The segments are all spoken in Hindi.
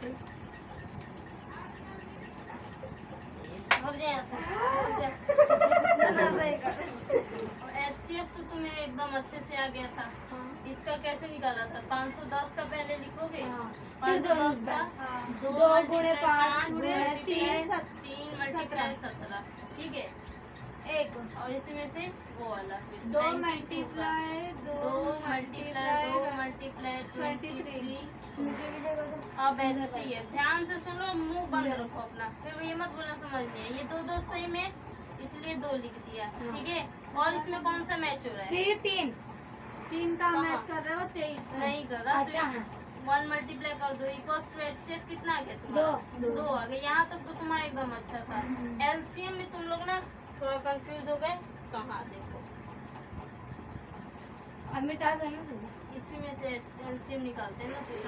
HCF तो तुम्हें एकदम अच्छे से आ गया था। इसका कैसे निकाला था? 510 का पहले लिखोगे, 510 का 2 गुणे 5 गुणे 3 मल्टीप्लाई 17, ठीक है। एक और इसमें से वो वाला फिर 2 मल्टीप्लाई 23। अब ऐसे ही है, ध्यान से सुनो, मुंह बंद रखो अपना, फिर ये मत बोलना समझ नहीं है। ये दो सही में इसलिए 2 लिख दिया, ठीक है। और इसमें कौन सा मैच हो रहा है? 3 का मैच कर रहे हो, 23 नहीं कर रहा। अच्छा, 1 मल्टीप्लाई कर दो इक्वल्स टू HCF कितना आ गया तुम्हारा? 2 आ गया। यहाँ तक तो तुम्हारा एकदम अच्छा था। LCM में तुम लोग ना थोड़ा कंफ्यूज हो गए। कहाँ देखो, अब मिटा देना, इसी में से LCM निकालते हैं ना, तो ये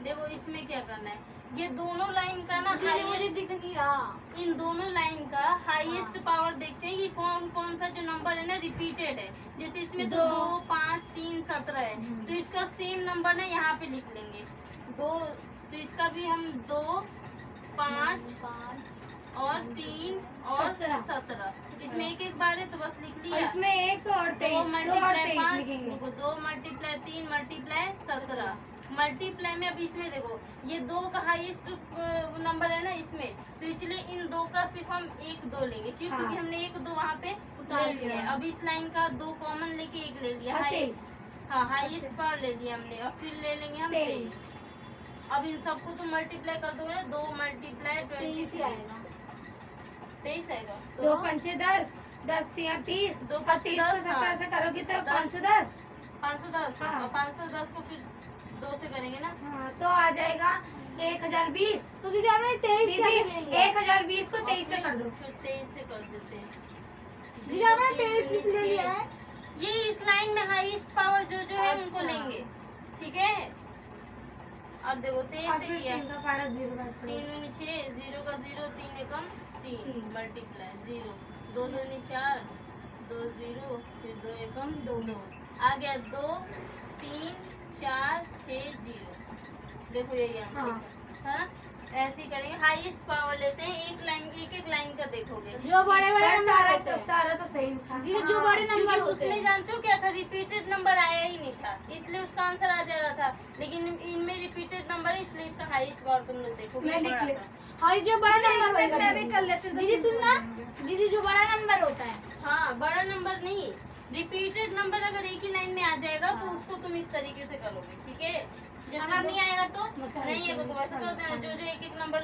देखो इसमें क्या करना है। ये दोनों लाइन का ना इन दोनों लाइन का हाईएस्ट पावर देखते हैं कि कौन कौन सा जो नंबर है ना रिपीटेड है। जैसे इसमें तो 2, 5, 3, 17 है, तो इसका सेम नंबर ना यहाँ पे लिख लेंगे 2। तो इसका भी हम 2, 5 और 3 और 17, इसमें एक एक बार है तो बस लिख लिया। इसमें 1 और 23 मल्टीप्लाई 5, 2 मल्टीप्लाई 3 मल्टीप्लाई 17 मल्टीप्लाई में। अब इसमें देखो ये 2 का हाईएस्ट नंबर है ना इसमें, तो इसलिए इन 2 का सिर्फ हम 1, 2 लेंगे, क्योंकि हमने 1, 2 वहाँ पे ले लिया है। अब इस लाइन का 2 कॉमन लेके 1 ले लिया, हाईएस्ट पावर ले लिया हमने। और फिर ले लेंगे हम 23। अब इन सबको तो मल्टीप्लाई कर दो ना, 2 मल्टीप्लाई 23 आएगा, 23 आएगा। 2 पंचे 10, 10 3 30, 2 25 को 17 से करोगे तो 510 और 510 को फिर 2 से करेंगे ना, तो आ जाएगा 1020। तो दीदी आपने 1020 को 23 से कर दो, फिर 23 से कर देते हैं। दीदी आपने 23 ले लिया है। ये इस लाइन में हाईएस्ट पावर जो है उनको लेंगे, ठीक है। अब देखो 23 से किया, 3 6 0 का 0, 3 एकम 3 मल्टीप्लाई 0, 2 2 4, 2 0, फिर 2 एकम 2 आ गया, 2 3 4 6 0। देखो यही आंसर है ना। ऐसे ही करेंगे, हाईएस्ट पावर लेते हैं, एक लाइन का देखोगे। जो बड़े सारा तो सही था, जो बड़े नंबर उसमें जानते हो क्या था, रिपीटेड नंबर आया ही नहीं था, इसलिए उसका आंसर आ जा रहा था। लेकिन इनमें रिपीटेड नंबर है, इसलिए इसका हाईएस्ट पावर तुम लोग देखोगे। हाँ, जो बड़ा नंबर होगा मैं भी कर लेती हूँ। दीदी सुनना, दीदी जो बड़ा नंबर होता है, हाँ बड़ा नंबर नहीं, रिपीटेड नंबर अगर एक ही लाइन में आ जाएगा तो उसको तुम इस तरीके से करोगे, ठीक है। अगर नहीं आएगा तो नहीं है, तो वैसे करते हैं, जो एक एक नंबर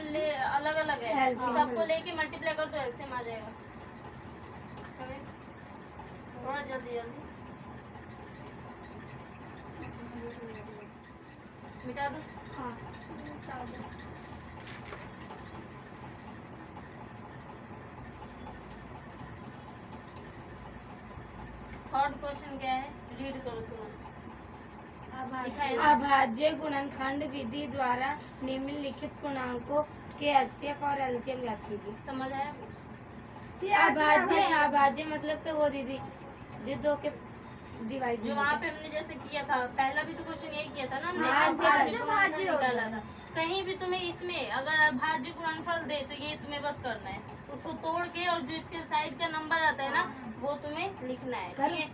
अलग अलग है, सबको लेके मल्टीप्लाई कर दो, एलसीएम आ जाएगा। थोड़ा जल्दी मिटा दो। हाँ, थर्ड क्वेश्चन क्या है, रीड करो तुम। अभाज्य गुणनखंड विधि द्वारा निम्नलिखित पूर्णांकों के HCF और LCM ज्ञात कीजिए। समझ आया कुछ? अभाज्य मतलब तो वो दीदी जो 2 के डिवाइड, जो वहाँ पे हमने जैसे किया था, पहला भी तो क्वेश्चन यही किया था ना हमने, निकाला था। कहीं भी तुम्हें इसमें अगर अभाज्य गुणनफल दे तो ये तुम्हें बस करना है, उसको तोड़ के और जो इसके साइड का नंबर आता है ना वो तुम्हें लिखना है, ठीक है।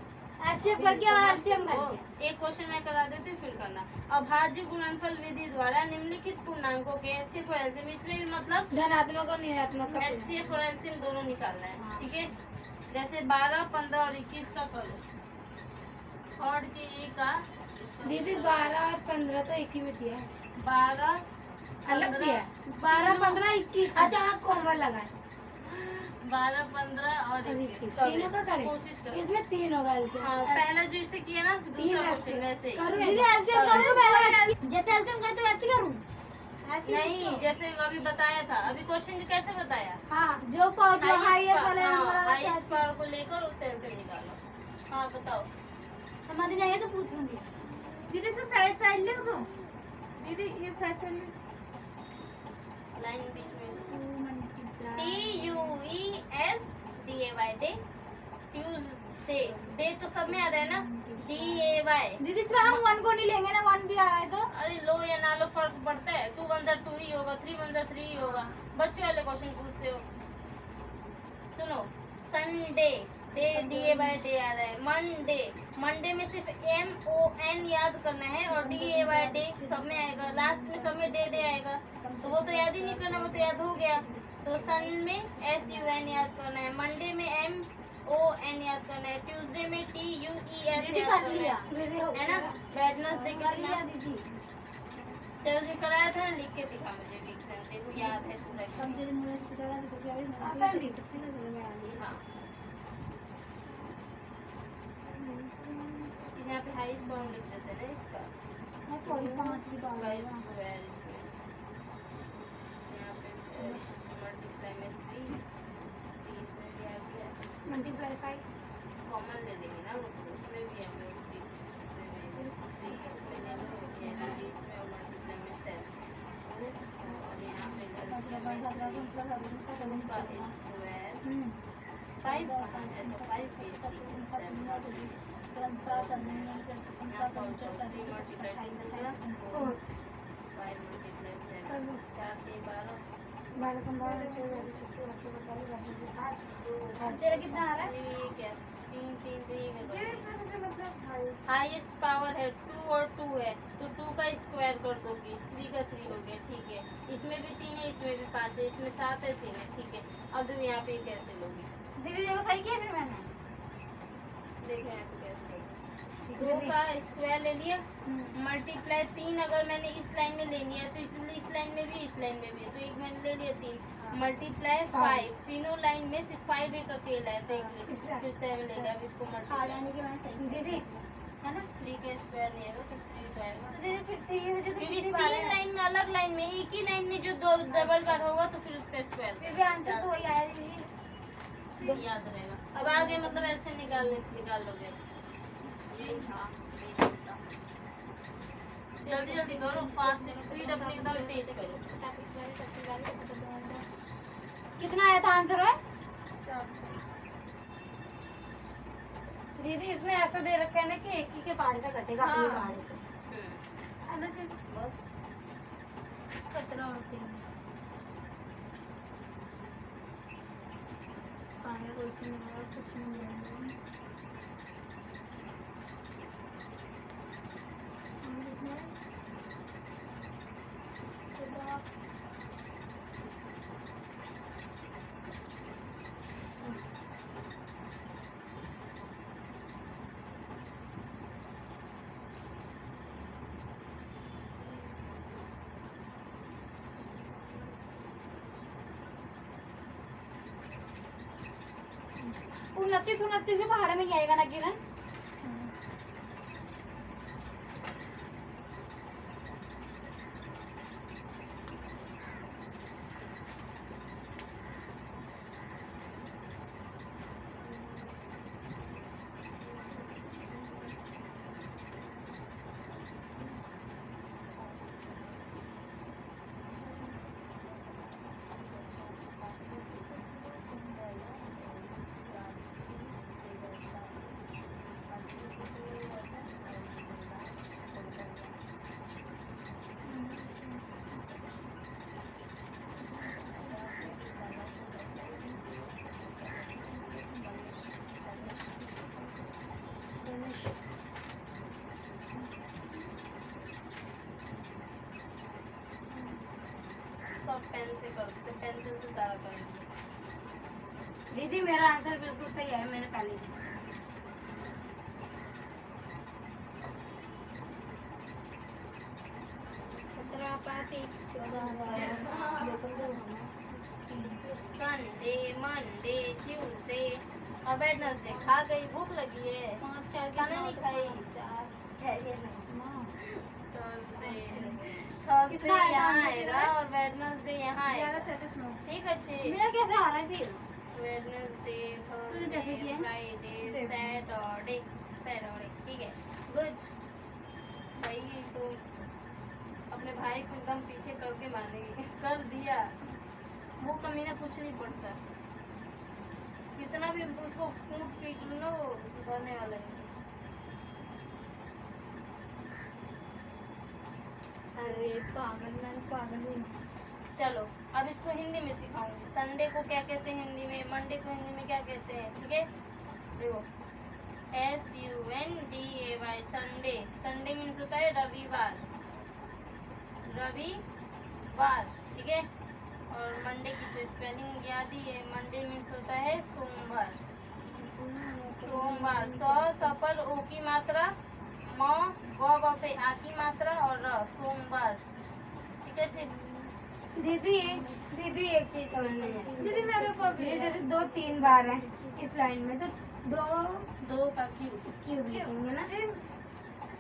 HCF करके और LCM करके एक क्वेश्चन मैं करा देती हूँ, फिर करना। अभाज्य गुणनफल विधि द्वारा निम्नलिखित पूर्णांकों के HCF और LCM, इसमें भी मतलब धनात्मक और ऋणात्मक का HCF और LCM दोनों निकालना है, ठीक है। जैसे 12, 15 और 21 का करो, और के ए का दीदी 12 और 15 तो एक ही में दिया है, 12 अलग दिया है, 12 15 21। अच्छा हाँ, कोमल लगा है, 12 15 और 21 तीनों का करें, कोशिश करो। इसमें 3 होगा। हाँ, पहला जो इसे किया ना, दूसरा क्वेश्चन वैसे ही। दीदी LCM करूँ पहले, जैसे LCM करते वैसे करूँ? नहीं, जैसे अभी बताया था, अभी क्वेश्चन कैसे बताया, हाँ, जो हाईएस्ट वाले नंबर हाईएस्ट पावर को लेकर उसे LCM निकालो। हाँ बताओ, समझ नहीं आया तो पूछूंगी। दीदी से साइड ले दो, दीदी ये साइड लाइन बीच में TUES DAY दे, दे तो सब में आ रहा है ना, DAY। दीदी इसमें हम 1 को नहीं लेंगे ना, 1 भी आ रहा है तो। अरे लो या ना लो फर्क पड़ता है? 2 1 2 ही होगा, 3 1 3 ही होगा। बच्चे वाले क्वेश्चन पूछते हो। सुनो, Sunday, day DA by day आ रहा है। मंडे, मंडे में सिर्फ MON याद करना है और DA बाय डे सब में आएगा, लास्ट में सब में डे आएगा, तो वो तो याद ही नहीं करना, वो तो याद हो गया। तो सन में SUN याद करना है, मंडे में MON याद करना है, ट्यूसडे में TUES याद करना है ना। वेडनेसडे कितना? चलो जी कराया था, लिख के दिखा मुझे विक्सन, देखो याद है पूरा। हाँ, यहाँ पे हाई फॉर्म लिख देते हैं इसका। यहाँ पे मल्टीप्लाई में 3 इसमें भी आ गया, मल्टीप्लाई 5 कॉमन ले लेंगे ना, वो तो उसमें भी आ गया 3 इसमें ले लो, ये इसमें और मल्टीप्लाई में 7 और यहाँ पे का स्क्वायर 5 तेरा कितना आ रहा है? हाईएस्ट पावर है 2 और 2 है, तो 2 का स्क्वायर कर दोगी, 3 का 3 हो गया, ठीक है। इसमें भी 3 है, इसमें भी 5 है, इसमें 7 है, 3 है, ठीक है। अब देखो यहाँ पे कैसे लोगी, दीदी देखो सही किया फिर मैंने। देखो यहाँ पे कैसे लोगी। 2 का स्क्वायर ले लिया, मल्टीप्लाई 3 अगर मैंने इस लाइन में लेनी है तो इसलिए इस लाइन में भी, इस लाइन में भी है, तो एक मैंने ले लिया 3, मल्टीप्लाई 5, तीनों लाइन में सिर्फ 5 एक अकेला है, तो एक फिर 7 लेगा। अब इसको मल्टीप्लाई दीदी है ना, 3 का स्क्वायर नहीं आएगा, फिर 3 तो आएगा, तो दीदी फिर 3 है जो क्योंकि 3 लाइन में, अलग लाइन में, एक ही लाइन में जो 2 डबल बार होगा तो फिर उसका स्क्वायर फिर भी आंसर तो वही आया दीदी। याद रहेगा। अब आगे मतलब ऐसे निकाल लोगे, यही था। जल्दी जल्दी करो, फास्ट स्पीड अपनी एकदम तेज करो। कितना आया था आंसर है? दीदी इसमें ऐसा दे रखा है ना कि एक ही के पहाड़ से कटेगा, अपने हाँ। पहाड़ से। बस 17 और 3 पानी कोई सी नहीं होगा, कुछ नहीं होगा। उनतीस भी पहाड़ में ही आएगा ना किरण? सब पेन से करो, तो पेंसिल से सारा करेंगे। दीदी मेरा आंसर बिल्कुल सही है, मैंने पहले ही। संडे, मंडे, ट्यूसडे और वेडनेसडे। खा गई, भूख लगी है, खाना नहीं खाई। थर्सडे यहाँ आएगा और वेडनेसडे यहाँ आएगा, ठीक है। मेरा कैसे आ रहा है फिर? वेडनेसडे, तूने कैसे थर्सडे, किया? फ्राइडे, सैटरडे, ठीक है, गुड। भाई तो अपने भाई को एकदम पीछे करके मानेगी, कर दिया। वो कमीना कुछ नहीं पड़ता, कितना भी उसको कूट पीट लो ना, वो सुधरने वाला नहीं। अरे पागल, मैंने पागल हूँ। चलो अब इसको हिंदी में सिखाऊंगी। संडे को क्या कहते हैं हिंदी में, मंडे को हिंदी में क्या कहते हैं, ठीक है। देखो SUNDAY संडे। संडे मीन्स होता है रविवार, रविवार, ठीक है। और मंडे की तो स्पेलिंग याद ही है, मंडे मीन्स होता है सोमवार, सोमवार। सफल ओ की मात्रा, म व पे आ की मात्रा और र, सोमवार, ठीक है। दीदी एक चीज समझ नहीं है दीदी मेरे को भी ये जैसे 2-3 बार है इस लाइन में, तो दो का क्यूब लिखेंगे ना,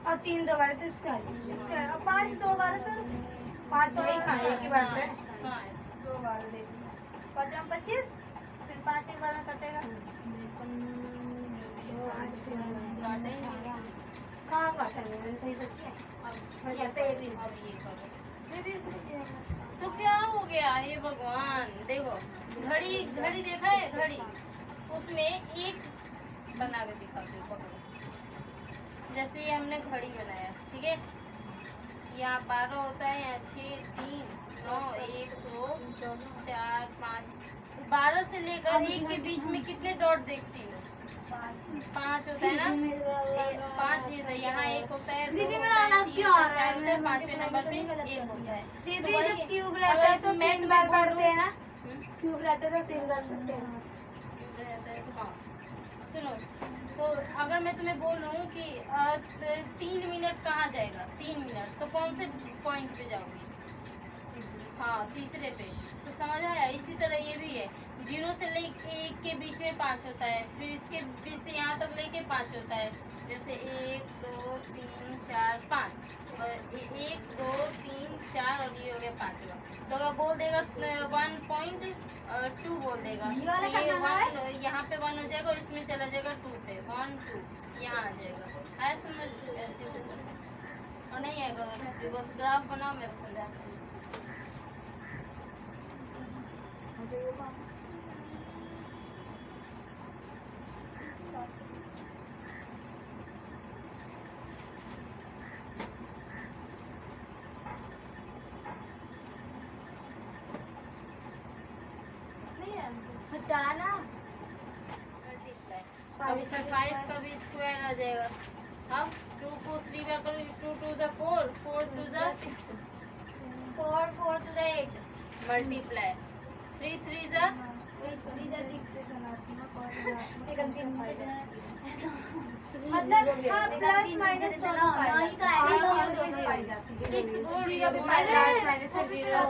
और 3 2 बार तो इसका इसका, और 5 2 बार तो 5 वही खाने की बात है। 2 बार देखना। 5 में 25, फिर 5 एक बार में कटेगा। कहाँ काटेंगे, मैंने सही तो किया। अब ये करो। दीदी तो क्या हो गया, हे भगवान। देखो घड़ी देखा है, घड़ी उसमें एक बना के दिखाती हूँ, पकड़ो। जैसे ये हमने घड़ी बनाया, ठीक है। यहाँ 12 होता है, यहाँ 6 3 9 1 2 4 5। 12 से लेकर 1 के बीच में कितने डॉट देखती हो? 5 होता है ना, 5 यहाँ 1 होता है, दीदी 2 मेरा होता है, अलग 3 क्यों होता आ है, रहा है? 4 होता है, 5वें नंबर पे 1 होता है। दीदी तो जब वही- क्यूब रहता है तो अगर मैं 3 तुम्हें बार बोलूं- पढ़ते हैं ना, हम्म? क्यूब रहता है तो 3 बार पढ़ते हैं। रहता है तो हाँ। सुनो, तो अगर मैं तुम्हें बोलूँ कि 3 मिनट कहाँ जाएगा, 3 मिनट, तो कौन से पॉइंट पे जाओगी? हाँ, तीसरे पे। तो समझ आया। इसी तरह ये भी है, 0 से लेके 1 के बीच में 5 होता है, फिर इसके बीच से यहाँ तक लेके 5 होता है। जैसे 1 2 3 4 5, और 1 2 3 4, और ये हो गया 5वां। तो अगर बोल देगा 1.2 बोल देगा, ये वाला तो ये करना है? 1 यहाँ पे 1 हो जाएगा, और इसमें चला जाएगा 2 पे, 1 2 यहाँ आ जाएगा। आया समझ? ऐसे होगा। और नहीं आएगा बस ग्राफ बनाओ, मैं समझाती हूँ। हटाना। अब इसमें 5 का भी स्क्वायर आ जाएगा। अब 2 को 3 बार करो, 2 2 the 4, 4 2 the 6, 4 4 to the 8, multiply 3 3 the 3 the 6 मतलब हाँ प्लस माइनस दोनों नहीं तो आगे दोनों पाई जाती है। 6 बोल या माइनस फिर 0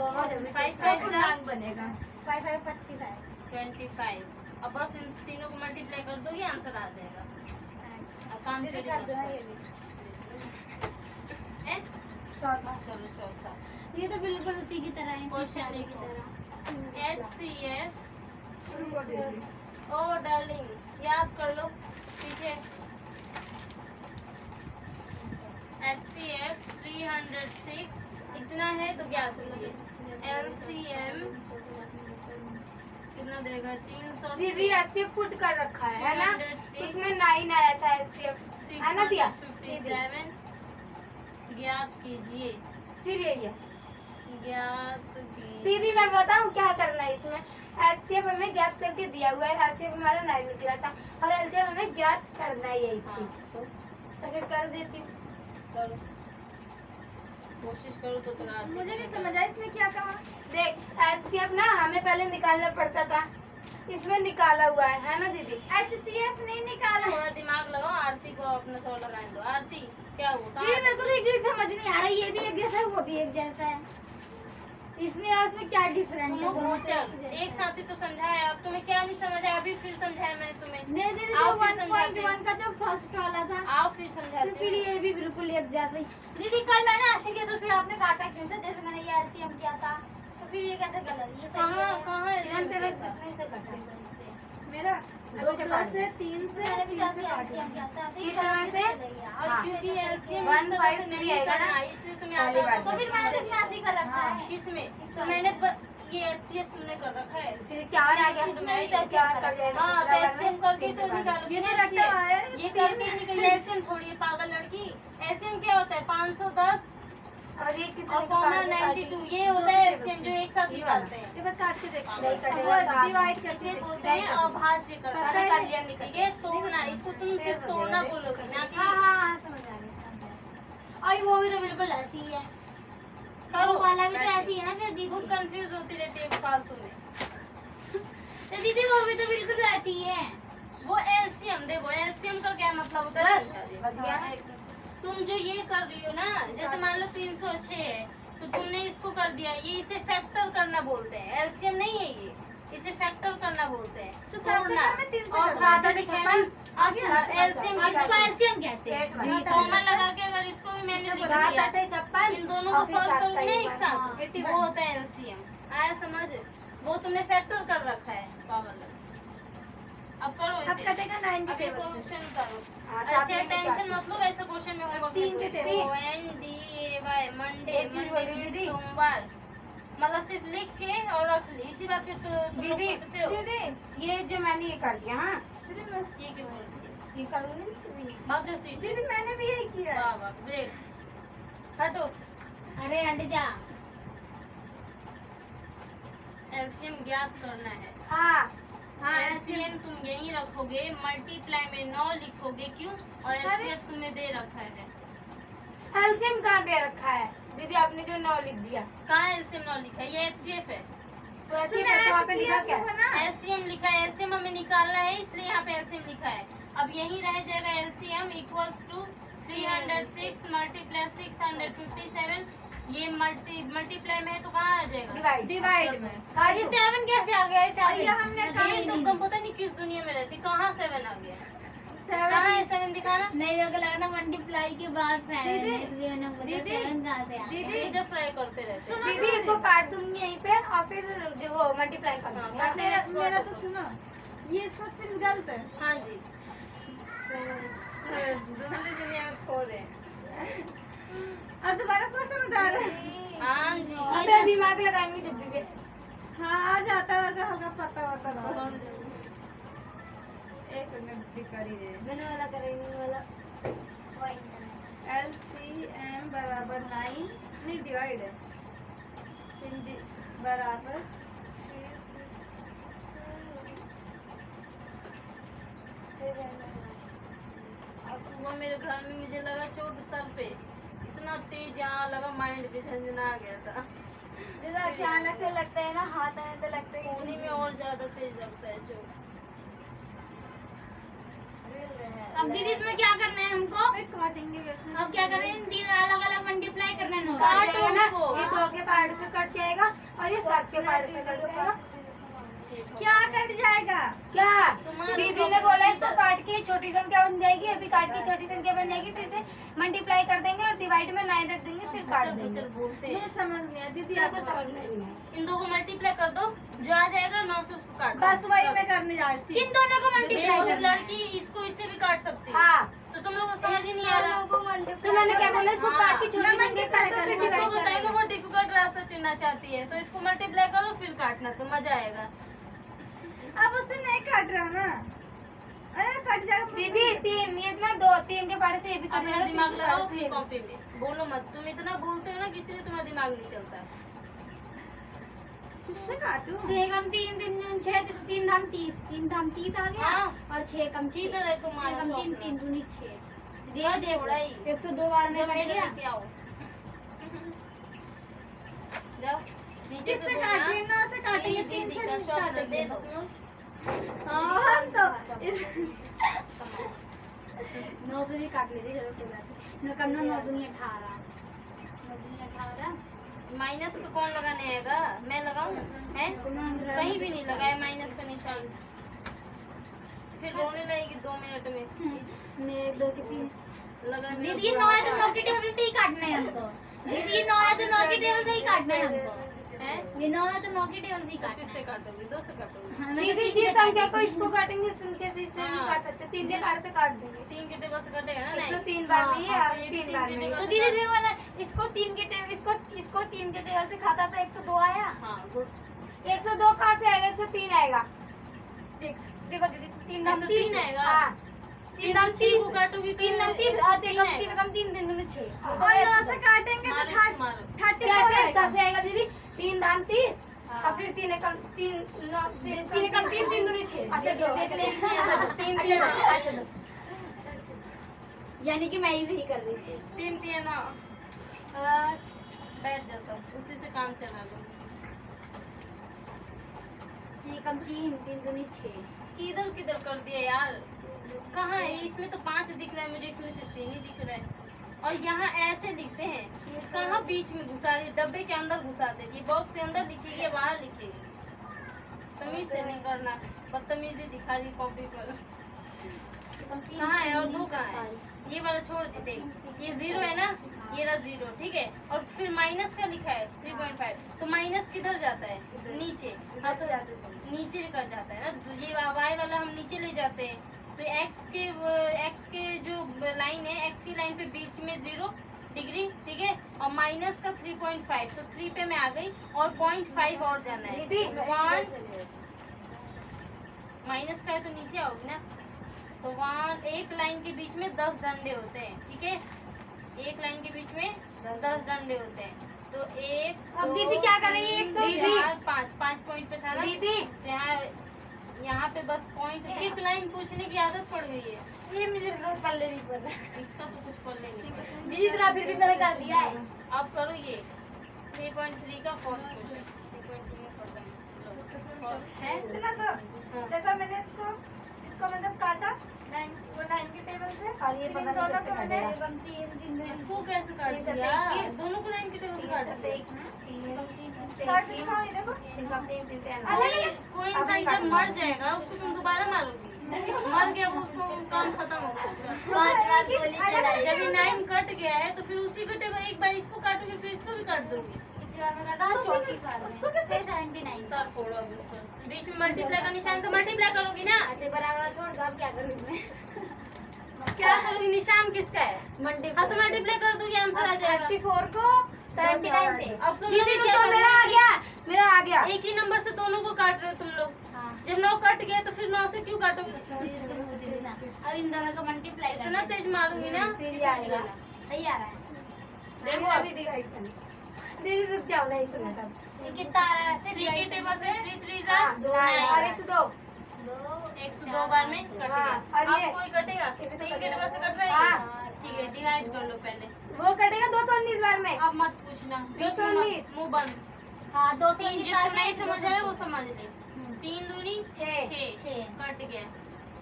5 5 लाख बनेगा 5 5 25 है 25। अब बस इन तीनों को मल्टीप्लाई कर दोगे, आंसर आ जाएगा। अब काम दीदी शुरू कर दो ना करते ये भी हैं। चौथा। चलो चौथा ये तो बिल्कुल उसी की तरह है क्वेश्चन लिखो। HCF उनको दे दीजिए। ओ डार्लिंग, याद कर लो पीछे। HCF 306 इतना है तो ज्ञात कीजिए। LCM कितना देगा? 300। दीदी एचसीएफ पुट कर रखा है ना, 306, उसमें 9 आया था एचसीएफ, है ना दिया? 657 ज्ञात कीजिए। फिर यही है ज्ञात कीजिए। दीदी। मैं बताऊँ क्या करना है इसमें? एचसीएफ हमें ज्ञात करके दिया हुआ है, एचसीएफ हमारा 9 निकला था, और एलसीएफ हमें ज्ञात करना है यही हाँ, चीज। तो तो फिर कर देती हूँ। करो, कोशिश करो तो आती है। मुझे नहीं समझ आया इसने क्या कहा। देख एचसीएफ ना हमें पहले निकालना पड़ता था, इसमें निकाला हुआ है ना दीदी? HCF नहीं निकाला। थोड़ा दिमाग लगाओ। आरती को अपना थोड़ा लगाने दो। आरती क्या हुआ? ये मेरे को तो एक चीज समझ नहीं आ रहा, ये भी एक जैसा है वो भी एक जैसा है, इसमें और उसमें क्या डिफरेंस है? दोनों तो एक साथ ही तो समझाया, अब तुम्हें क्या नहीं समझ आया? अभी फिर समझाया मैंने तुम्हें। नहीं दीदी आओ जो फिर समझाते 1.1 का जो फर्स्ट वाला था आओ फिर तो समझाते फिर हैं। ये भी बिल्कुल एक जैसा ही। दीदी कल मैंने ऐसे किया तो फिर आपने काटा क्यों था? जैसे मैंने ये LCM किया था तो फिर ये कैसे गलत? ये सही कहाँ है। कहाँ है? इधर तेरे कितने से कटा है? मेरा 2 के पास से 3 से मैंने भी जैसे LCM किया था किस तरह से? हाँ। क्योंकि LCM 153 आएगा ना? इसलिए तुम्हें पहली आता बार तो फिर मैंने तो इसमें ऐसे ही कर रखा है। किसमें? तो मैंने ये HCF तुमने कर रखा है। फिर क्या आ गया? इसमें तो क्या कर जाएगा? हाँ, तो LCM करके तो निकालोगे ना। रखा हुआ है। ये करके निकल। LCM छोड़िए पागल लड़की। LCM क्या होता है? 510 और ये कितने और का कॉमन काट के 92 ये होता है एलसीएम जो एक साथ निकालते हैं। ये बात काट के देखो नहीं कटेगा, साथ डिवाइड इसे करके बोलते हैं अभाज्य मैंने करना। कर लिया ठीक निकल है, तोड़ना, इसको तुम फिर सिर्फ तोड़ना बचेगा, बोलोगे ना कि हाँ हाँ हाँ समझ आ गया। और वो भी तो बिल्कुल ऐसी ही है, करो वो वाला भी तो ऐसी है ना फिर दीदी। बहुत कंफ्यूज होती रहती है फालतू में। तो दीदी वो भी तो बिल्कुल ऐसी ही है। वो एलसीएम देखो, एलसीएम का क्या मतलब होता है? बच गया। तुम जो ये कर रही हो ना, जैसे मान लो 306 है तो तुमने इसको कर दिया, ये इसे फैक्टर करना बोलते हैं। एलसीएम नहीं है ये, इसे फैक्टर करना बोलते हैं। तो सात से तोड़ना। कम में तीन से और कम। सात से छप्पन, अब एलसीएम इसको एलसीएम कहते हैं। पेट कॉमन लगा के अगर इसको भी मैंने लिख सात दिया, आठे 56 इन दोनों को और फिर सॉल्व सात करोगे का ना एक एक बार। साथ, वो होता है एलसीएम। आया समझ? वो तुमने फैक्टर कर रखा है पावर। अब करो अब इसे। कटेगा 90 अब ये टेबल से। क्वेश्चन करो। हाँ, अच्छा, साथ में टेंशन 81। मत लो, ऐसे क्वेश्चन में होगा। तीन के टेबल। ONDAY मंडे, एक चीज बोली दीदी। सोमवार, मतलब सिर्फ लिख के और रख ली। इसी बात पे तो तुम लोग दीदी, करते हो। दीदी ये जो मैंने ये कर दिया, हाँ ये क्यों बोल रही है? ये करूँगी। भाग जाओ सीट दीदी मैंने भी यही पे। किया। वाह वाह, ब्रेक। हटो। अरे हट जा। एलसीएम ज्ञात करना है। हाँ हाँ एलसीएम तुम यहीं रखोगे, मल्टीप्लाई में 9 लिखोगे। क्यों? और एलसीएम तुम्हें दे रखा है। एलसीएम कहाँ दे रखा है दीदी? आपने जो 9 लिख दिया कहाँ एलसीएम 9 लिखा है? ये एचसीएफ है। तो एलसीएम है तो वहाँ पे लिखा क्या है? एलसीएम लिखा है, एलसीएम हमें निकालना है, इसलिए यहाँ पे एलसीएम लिखा है। अब यही रह जाएगा एलसीएम इक्वल्स टू 306 मल्टीप्लाई 657। ये मल्टीप्लाई में है तो कहाँ आ जाएगा? डिवाइड में। काट ये दो। 7 कैसे आ गया? ये हमने ये तो तुम पता नहीं किस दुनिया में रहती, कहाँ 7 आ गया? कहाँ है 7 दिखाना? नहीं मेरे को लगा मल्टीप्लाई के बाद दीदी, 7 कहाँ से आ गया? दीदी जब फ्राई करते रहते हैं। दीदी इसको काट दूंगी यहीं पे और फिर जो वो मल्टीप्लाई कर हाँ, दूंगी। काट मेरा इसको मेरा हटो। तो सुनो, ये सब फिर गलत है। हाँ जी, दूसरी दुनिया में खो रहे हैं। अब दोबारा क्वेश्चन बता रहे। हाँ जी। अबे दिमाग लगाएंगे जब भी। हाँ आ जाता होगा, होगा पता होता ना। और जल्दी। एक मिनट दिखाई दे। मैंने वाला करेंगे वाला। LCM बराबर 9 नहीं डिवाइड है बराबर और सुबह मेरे घर में मुझे लगा चोट सर पे, इतना तेज यहाँ लगा माइंड पे झंझना आ गया था। जैसे अचानक से लगता है ना हाथ में तो लगता है कोहनी में और ज्यादा तेज लगता है चोट। अब दीदी इसमें क्या करना है हमको? काटेंगे। अब क्या करना है? इन तीन अलग अलग मल्टीप्लाई करना है। काट जाएगा ना, उसको। ये 2 के पार्ट से कट जाएगा और ये 7 के पार्ट से कट जाएगा। क्या कट जाएगा? क्या तुम्हारा दीदी ने बोला इसको काट के छोटी संख्या बन जाएगी, अभी काट के छोटी संख्या बन जाएगी, फिर से मल्टीप्लाई कर देंगे और डिवाइड में 9 रख देंगे, फिर काट देंगे। बोलते मुझे हैं समझ नहीं आया दीदी। तेरे आप को समझ में नहीं आया। इन दो को मल्टीप्लाई कर दो, जो आ जाएगा 9 से उसको काट दो। बस वही मैं करने जा रही थी। किन दोनों को मल्टीप्लाई देखो, करना है? लड़की इसको इससे भी काट सकती है। हाँ तो तुम लोग को समझ ही नहीं आ रहा। तो मैंने क्या बोला इसको हाँ। काट के छोटी संख्या काट दो, फिर उसको डिवाइड बताइए कर ना, वो डिफिकल्ट रास्ता चुनना चाहती है, तो इसको मल्टीप्लाई करो फिर काटना, तो मजा आएगा। अब उससे नहीं काट रहा ना। अरे कट जाएगा दीदी 3 ये ना 2 3 के पार्ट से ये भी कट अपना जाएगा, दिमाग 3 के लगाओ पार्ट से अपनी ये भी। कॉपी में, बोलो मत। तुम इतना बोलते हो ना, किसी ने तुम्हारा दिमाग नहीं चलता। किससे काटूं? 3 कम 3 3 6 3 धाम 30 3 धाम 30 आ गया हाँ। और 6 कम 6 ठीक है, तुम्हारा 6 कम 3 शौक 3 दूनी 6 ये ये देखो, देखो 102 बार में जब कट मेरे गया। लेके आओ। जाओ नीचे से किससे बोलना, काटेंगे? 9 से काटेंगे, ये 3 दीदी से का नहीं शौक है, दे काटेंगे। दो। हाँ हम तो 9 से भी काट लीजिए, जरूर कोई बात नहीं। 9 कम 9 दूनी 18 9 दूनी 18 माइनस पे कौन लगाने आएगा? मैं लगाऊं? है कहीं भी नहीं लगाए माइनस का निशान। फिर रोने लगेगी 2 मिनट में। मेरे 2 के 3 लग रहा है दीदी ये 9 है तो 9 के टेबल से ही काटना है हमको। दीदी ये 9 है तो 9 के टेबल से ही काटना है हमको। है। ये 9 है तो 9 के टेबल से ही तो काटना किससे है। काटोगे? 2 से काटोगे? हाँ, दीदी जिस संख्या को इसको काटेंगे उस संख्या से इससे भी हाँ। काट सकते हैं। 3 के पार्ट से काट देंगे। 3 के टेबल से कटेगा ना? नहीं 103 बार में हाँ, और तो ये 3 बार में। तो तो दीदी देखो ना, इसको 3 के टेबल इसको 3 के टेबल से खाता तो 102 आया। हाँ गुड। 102 कहाँ से आएगा? 103 आएगा। देखो दीदी 3 धाम 3 आएगा। हाँ तीन दाम 30 को काटोगी तो 3 दाम 30 और 3 कम 3 दिन में 6 और यहाँ से काटेंगे तो मारो 30 कैसे आएगा दीदी 3 दाम 30 और फिर 3 कम 3 9 3 कम 3 3 दूनी 6 अच्छा दो तीन अच्छा दो यानी कि मैं ही नहीं कर रही थी। तीन दिए ना बैठ जाता हूँ, उसी से काम चला लो। 3 कम 3 3 दूनी 6। किधर किधर कर दिया यार, कहाँ है? इसमें तो 5 दिख रहा है मुझे, इसमें से 3 ही दिख रहा है। और यहाँ ऐसे लिखते हैं, कहाँ बीच में घुसा रही, डब्बे के अंदर घुसाते हैं। ये बॉक्स के अंदर लिखेगी या बाहर लिखेगी? तमीज से नहीं करना, बदतमीजी दिखा रही कॉपी पर। कहाँ है और 2 कहाँ है? ये वाला छोड़ देते, ये 0 है ना, ये रहा 0 ठीक है। और फिर माइनस का लिखा है 3.5, तो माइनस किधर जाता है? नीचे। हाँ तो नीचे कर जाता है ना, तो ये वाई वाला हम नीचे ले जाते हैं। तो एक्स के जो लाइन है, एक्स की लाइन पे बीच में 0 डिग्री ठीक है, और माइनस का 3.5, तो 3 पे मैं आ गई और 0.5 और जाना है। माइनस का है तो नीचे आओगी ना। तो वहाँ एक लाइन के बीच में 10 डंडे होते हैं ठीक है, एक लाइन के बीच में 10 डंडे होते हैं। तो 1 अब दीदी क्या कर रही है? 2 3 4 5 पॉइंट पे था ना दीदी यहाँ पे बस पॉइंट एक लाइन पूछने की आदत पड़ गई है। ये मुझे पल्ले नहीं पड़ रहा। इसका तो कुछ पढ़ लेंगे। दीदी तरह फिर भी मैंने कर दिया है। अब करो ये 3.3 का फर्स्ट क्वेश्चन। 3.3 में खत्म है ना तो देखो मैंने इसको मतलब काटा 9 वो 9 के टेबल से और ये इन पता दोनों नहीं को मैंने कैसे 3 इसको कैसे काट दिया? दोनों को लाइन की टेबल से काट दिया। काट के दिखाओ ये देखो। अलग कोई इंसान जब मर जाएगा उसको तुम दोबारा मारोगी? मर गया वो, उसको काम खत्म हो गया उसका। जब ये 9 कट गया है तो फिर उसी को टेबल एक बार इसको काटोगे फिर इसको भी काट दोगे। सर फोड़ो अभी उसको। बीच में मल्टीप्लाई का निशान तो मल्टीप्लाई करोगी ना? बराबर छोड़ दो, अब क्या करूँ मैं? क्या करोगी? निशान किसका है? हाँ तो मल्टीप्लाई कर दोगे, आंसर आ जाएगा। 54 को 79 से। अब तुम दीदी लोग क्या तो मेरा आ गया, मेरा आ गया। एक ही नंबर से दोनों को काट रहे हो तुम लोग। जब 9 कट गया तो फिर 9 से क्यों काटोगे? अब इन दोनों को मल्टीप्लाई इतना तेज मारूंगी ना फिर ये आएगा। सही आ रहा है। देखो अभी दिखाई दीदी रुक जाओ, नहीं सुना तब। ये कितना आ रहा है? 3 के टेबल से 3 3 जा 2 और 102 102 बार में कट गया। हाँ, और अब ये- कोई कटेगा? 3 के टेबल से कट रहा है। हाँ। ठीक है, डिवाइड कर लो पहले। वो कटेगा 219 बार में। अब मत पूछना, बीच में 219 मुंह बंद। हाँ 2 3 जिसको नहीं समझ आया वो समझ ले। 3 दूनी 6 6 कट गया।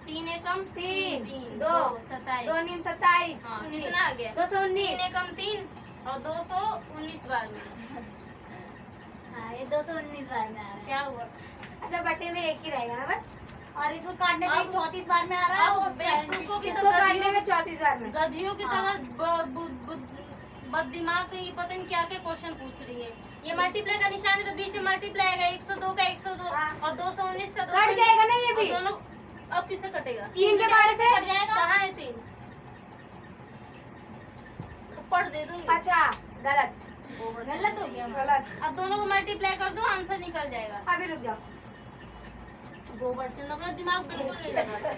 3 एकम 3 2 2 27। 2 9 27 हाँ कितना आ गया? 219 3 एकम 3 और 219 बार में हाँ ये 219 बार में आ रहा है। क्या हुआ? अच्छा बटे में एक ही रहेगा ना बस। और इसको काटने में अब- 34 बार में आ रहा है। अब और बेवकूफों की इसको तरह काटने में 34 बार में। गधियों की तरह बद दिमाग से ये पता नहीं क्या क्या क्वेश्चन पूछ रही है। ये मल्टीप्लाई का निशान है तो बीच में मल्टीप्लाई आएगा। 102 का 102 हाँ। और 219 का कट जाएगा ना ये भी। और दोनों अब किससे कटेगा? 3 के बारे से कट जाएगा। कहाँ है 3? थप्पड़ दे दूंगी। अच्छा गलत गलत हो गया। गलत। अब दोनों को मल्टीप्लाई कर दो, आंसर निकल जाएगा। अभी रुक जाओ। गोबर से अपना दिमाग बिल्कुल नहीं लगाते।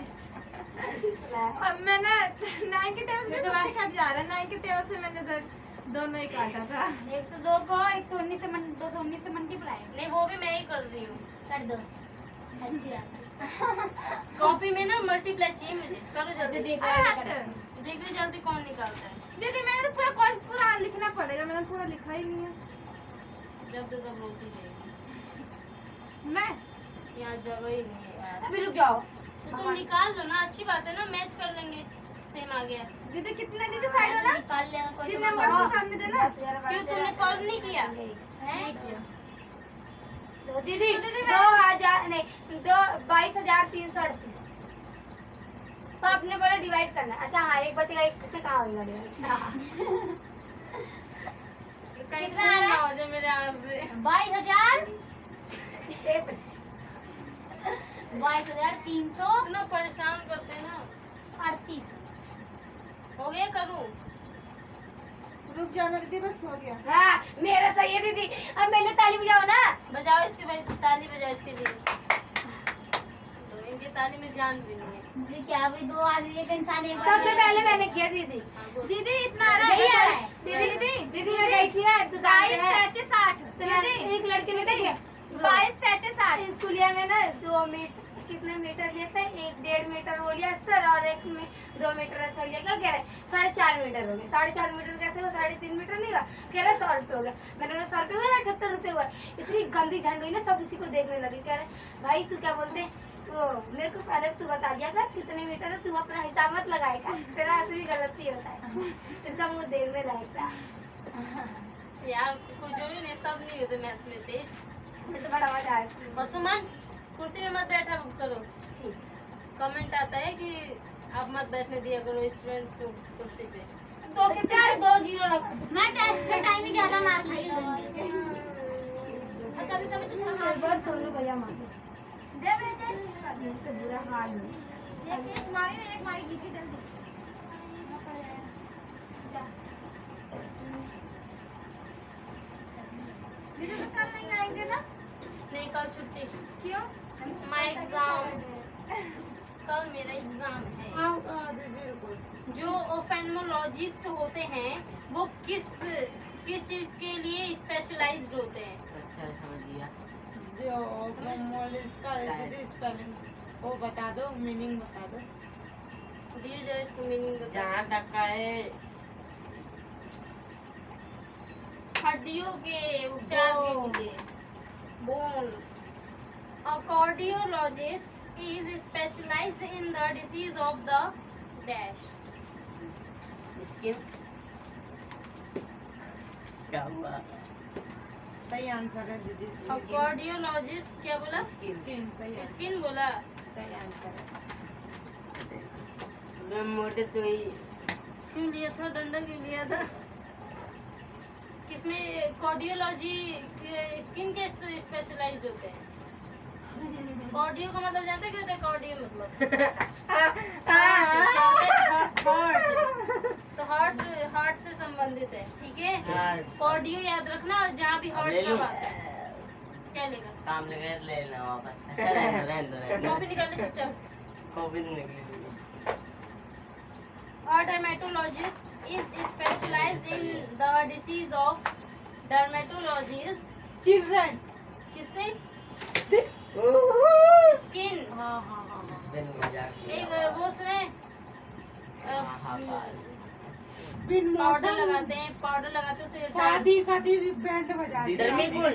अब मैंने 9 के टेबल से कट जा रहा है। 9 के टेबल से मैंने दोनों ही काटा था। 102 को 119 से 219 से मल्टीप्लाई नहीं वो भी मैं ही कर रही हूँ। कर दो। अच्छा कॉपी में ना मल्टीप्लाई चाहिए मुझे। करो जल्दी। देखो देखिए जल्दी कौन निकालता है। दीदी मैंने पूरा लिखना पड़ेगा। मैंने पूरा लिखा ही नहीं है। जब तो तब रोती रहेगी। मैं यहाँ जगह ही नहीं है यार। अभी रुक जाओ। तो तुम निकाल लो ना, अच्छी बात है ना, मैच कर लेंगे। सेम आ गया। दीदी कितना दीदी साइड वाला निकाल लेना कोई 3 तो नंबर बताओ। को सामने देना। क्यों तुमने सॉल्व नहीं किया? नहीं किया। तो दीदी 2000 नहीं 22,338 तो आपने बोला डिवाइड करना। अच्छा हाँ एक बचेगा, एक से कहाँ होगा डिवाइड? कहीं ना हो जाए मेरे हाथ से। 22,338 इतना परेशान करते हैं ना। हो गया करूँ? रुक जाओ दीदी बस हो गया। हाँ मेरा सही है दीदी। अब मैंने ताली बजाओ ना। बजाओ इसके भाई, ताली बजाओ इसके लिए। ये ताली में जान भी नहीं है। मुझे क्या भी दो आदमी एक इंसान एक सबसे पहले मैंने किया दीदी। दीदी इतना आ रहा है, यही आ रहा है। दीदी दीदी मैं गई थी ना दुकान पे है 22 तो मैं एक लड़के ने क्या 22 स्कूलिया ने ना 2 मीटर कितने मीटर लेते हैं, 1.5 मीटर वो लिया अस्तर और 2 मीटर अस्तर लिया। क्या कह रहे 4.5 मीटर हो गए। 4.5 मीटर कैसे हो, 3.5 मीटर नहीं हुआ। कह रहे 100 रुपये हो गया। मैंने बोला 100 रुपये हुआ, 78 रुपये हुआ। इतनी गंदी झंड हुई ना, सब उसी को देखने लगी। कह रहे भाई तू क्या बोलते वो मेरे को पहले तू बता दिया कर कितने मीटर है, तू अपना हिसाब मत लगाएगा, तेरा ऐसे भी गलती होता है। इसका मुँह देखने लायक था। यार कुछ जो भी नहीं, सब नहीं होते मैथ्स में तेज। मुझे तो बड़ा मजा आया। और सुमन कुर्सी में मत बैठा करो। कमेंट आता है कि आप मत बैठने दिया करो स्टूडेंट्स को कुर्सी पे। 2 कितने आए? 2 0 लगा। मैं टेस्ट के टाइम ही ज्यादा मार खाई कभी कभी तो एक बार सोनू भैया मार से बुरा हाल है। एक मारी जीती जल्दी। दीदी तो कल नहीं आएंगे ना? नहीं कल छुट्टी। क्यों? माय एग्जाम कल मेरा एग्जाम है। जो ओफेनमोलॉजिस्ट होते हैं वो किस चीज के लिए स्पेशलाइज्ड होते हैं? अच्छा समझ लिया। जो का स्पेलिंग वो बता दो, मीनिंग बता दो। जी जरा इसको मीनिंग बता। जहाँ तक का है हड्डियों के उपचार के लिए bones. A cardiologist is specialized in the disease of the dash. Skin क्या हुआ? सही आंसर है दीदी। A cardiologist क्या बोला? स्किन सही है, स्किन बोला। सही आंसर है। मैं मोटे तो ही क्यों लिया था डंडा, क्यों लिया था? किसमें कार्डियोलॉजी स्किन के स्पेशलाइज्ड होते हैं? कार्डियो का मतलब जानते हैं क्या होता है? कार्डियो मतलब हार्ट, तो हार्ट से संबंधित है, ठीक है। कार्डियो याद रखना, और जहाँ भी हार्ट का बात क्या लेगा काम लगे ले लेना वापस। रहने कॉपी निकाल ले चुपचाप। कॉपी निकली। A dermatologist is specialized in the disease of dermatologist children. किससे? स्किन। हाँ हाँ हाँ हाँ। दिन मजाक एक वो सुने बिन पाउडर मौसम लगाते हैं, पाउडर लगाते हैं उसे शादी का दीदी बैंड बजाते हैं। डर्मीकूल।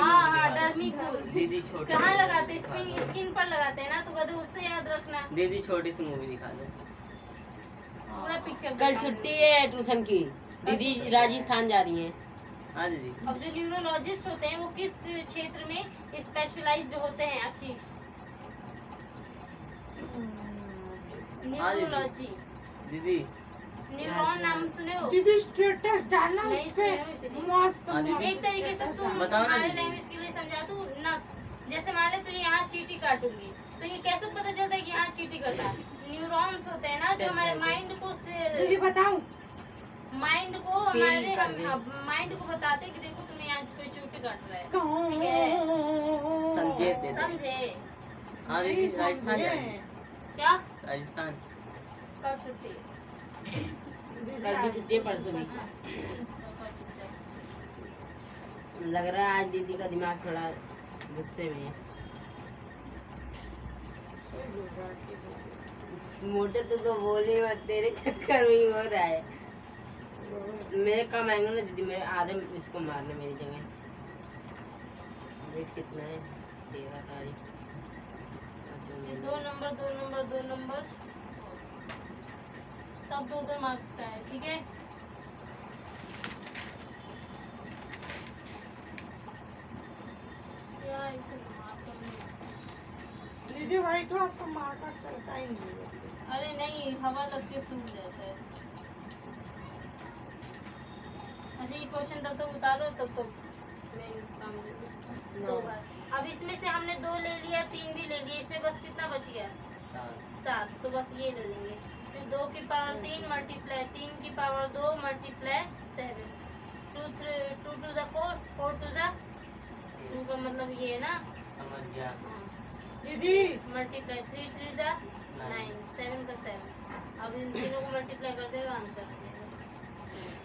हाँ डर्मीकूल। दीदी छोटी कहाँ लगाते हैं? स्किन पर लगाते हैं ना, तो कहते उससे याद रखना। दीदी छोटी सी मूवी दिखा दो। पूरा पिक्चर कल छुट्टी है ट्यूशन की, दीदी राजस्थान जा रही है। हाँ दीदी। अब जो न्यूरोलॉजिस्ट होते हैं वो किस क्षेत्र में स्पेशलाइज्ड होते हैं? आशीष न्यूरोलॉजी। दीदी न्यूरॉन नाम सुने हो? दीदी स्टेटस डालना नहीं उस पे सुने हो इसलिए। मस्त हाँ दीदी। एक तरीके से तुम बताओ ना हमारे दीदी। लैंग्वेज के लिए समझा दूं ना। जैसे मान ले तो यहाँ चींटी काटूंगी, तो ये कैसे पता चलता है कि यहाँ चींटी कटा? न्यूरॉन्स होते हैं ना जो हमारे माइंड दीदी बताऊं? हमारे माइंड को बताते हैं कि देखो तुम्हें यहाँ कोई चींटी काट रहा है, ठीक है? संकेत दे दे। समझे? हाँ दीदी राजस्थान जाएंगे। क्या राजस्थान। कल छुट्टी? कल की छुट्टी है, परसों की। लग रहा है आज दीदी का दिमाग थोड़ा गुस्से में है। मोटे तो बोली मत, तेरे चक्कर में ही हो रहा है। मेरे कम आएंगे ना दीदी, मेरे आधे इसको मारने मेरी जगह। डेट कितना है? 13 तारीख। 2 नंबर सब 2 मार्क्स का है, ठीक है? क्या इसे मार्क करने? दीदी भाई तो आपका मार्कर चलता ही नहीं है। अरे नहीं, हवा लग के सूख जाता है। अच्छा ये क्वेश्चन तब तक उतारो, तब तक मैं काम दे 2 बार। अब इसमें से हमने 2 ले लिया, 3 भी ले लिए, इसमें बस कितना बच गया? 7। तो बस ये ले लेंगे। फिर 2 की पावर 3 मल्टीप्लाई 3 की power 2 multiply 7। 2 to the 4 4 to the 2 का मतलब ये है ना। समझ गया। दीदी मल्टीप्लाई 3 3 जा 9 7 का 7। अब इन तीनों को मल्टीप्लाई कर देगा आंसर आ जाएगा।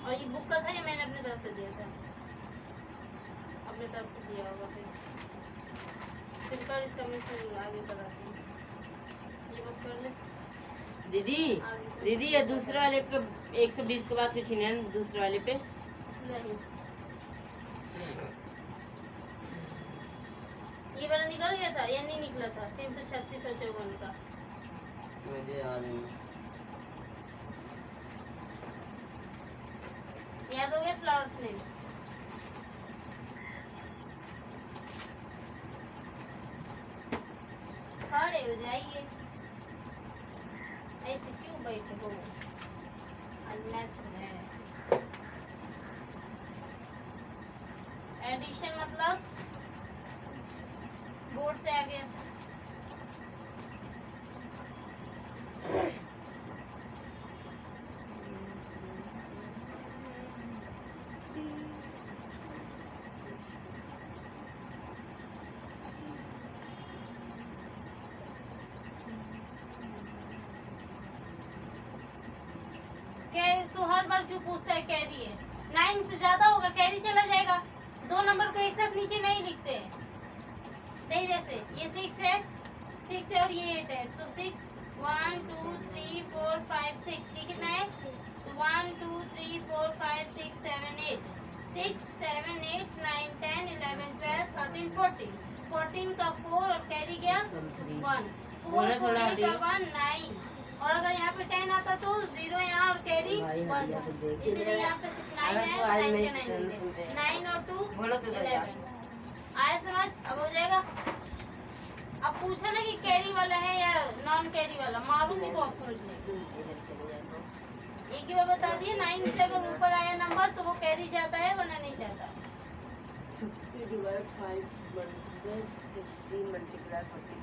और ये बुक का था या मैंने अपनी तरफ से दिया था? अपने तरफ से दिया होगा फिर कर इसका मैं फिर आगे कराती हूँ। ये बस कर ले दीदी दीदी ये दूसरे वाले पे 120 के बाद कुछ नहीं है दूसरे वाले पे। नहीं। ये वाला निकल गया था या नहीं निकला था? 336 और 54 का मुझे याद नहीं। याद हो गया फ्लावर्स नेम? खड़े हो जाइए, ऐसे क्यों बैठे हो? है एडिशन मतलब बोर्ड से आ गया। तू हर बार क्यों पूछता है? कैरी है 9 से ज्यादा होगा, कैरी चला जाएगा। 2 नंबर को एक साथ नीचे नहीं लिखते नहीं, जैसे ये 6 है और ये 8 है तो 6 1 2 3 4 5 6 ये कितना है? तो 1 2 3 4 5 6 7 8 6 7 8 9 10 11 12 13 14 14 का 4 और कैरी गया 1 4 थोड़ा 8 का 1 9 और अगर यहाँ पे 10 आता तो 0 यहाँ और कैरी 1 इसलिए यहाँ पे 9 है 9 और 2 11 आया समझ? अब हो जाएगा। अब पूछा ना कि कैरी वाला है या नॉन कैरी वाला, मालूम भी बहुत सोच ले। एक ही बार बता दिए 9 से अगर ऊपर आया नंबर तो वो कैरी जाता है वरना नहीं जाता। 50 डिवाइड 5 60 मल्टीप्लाई 40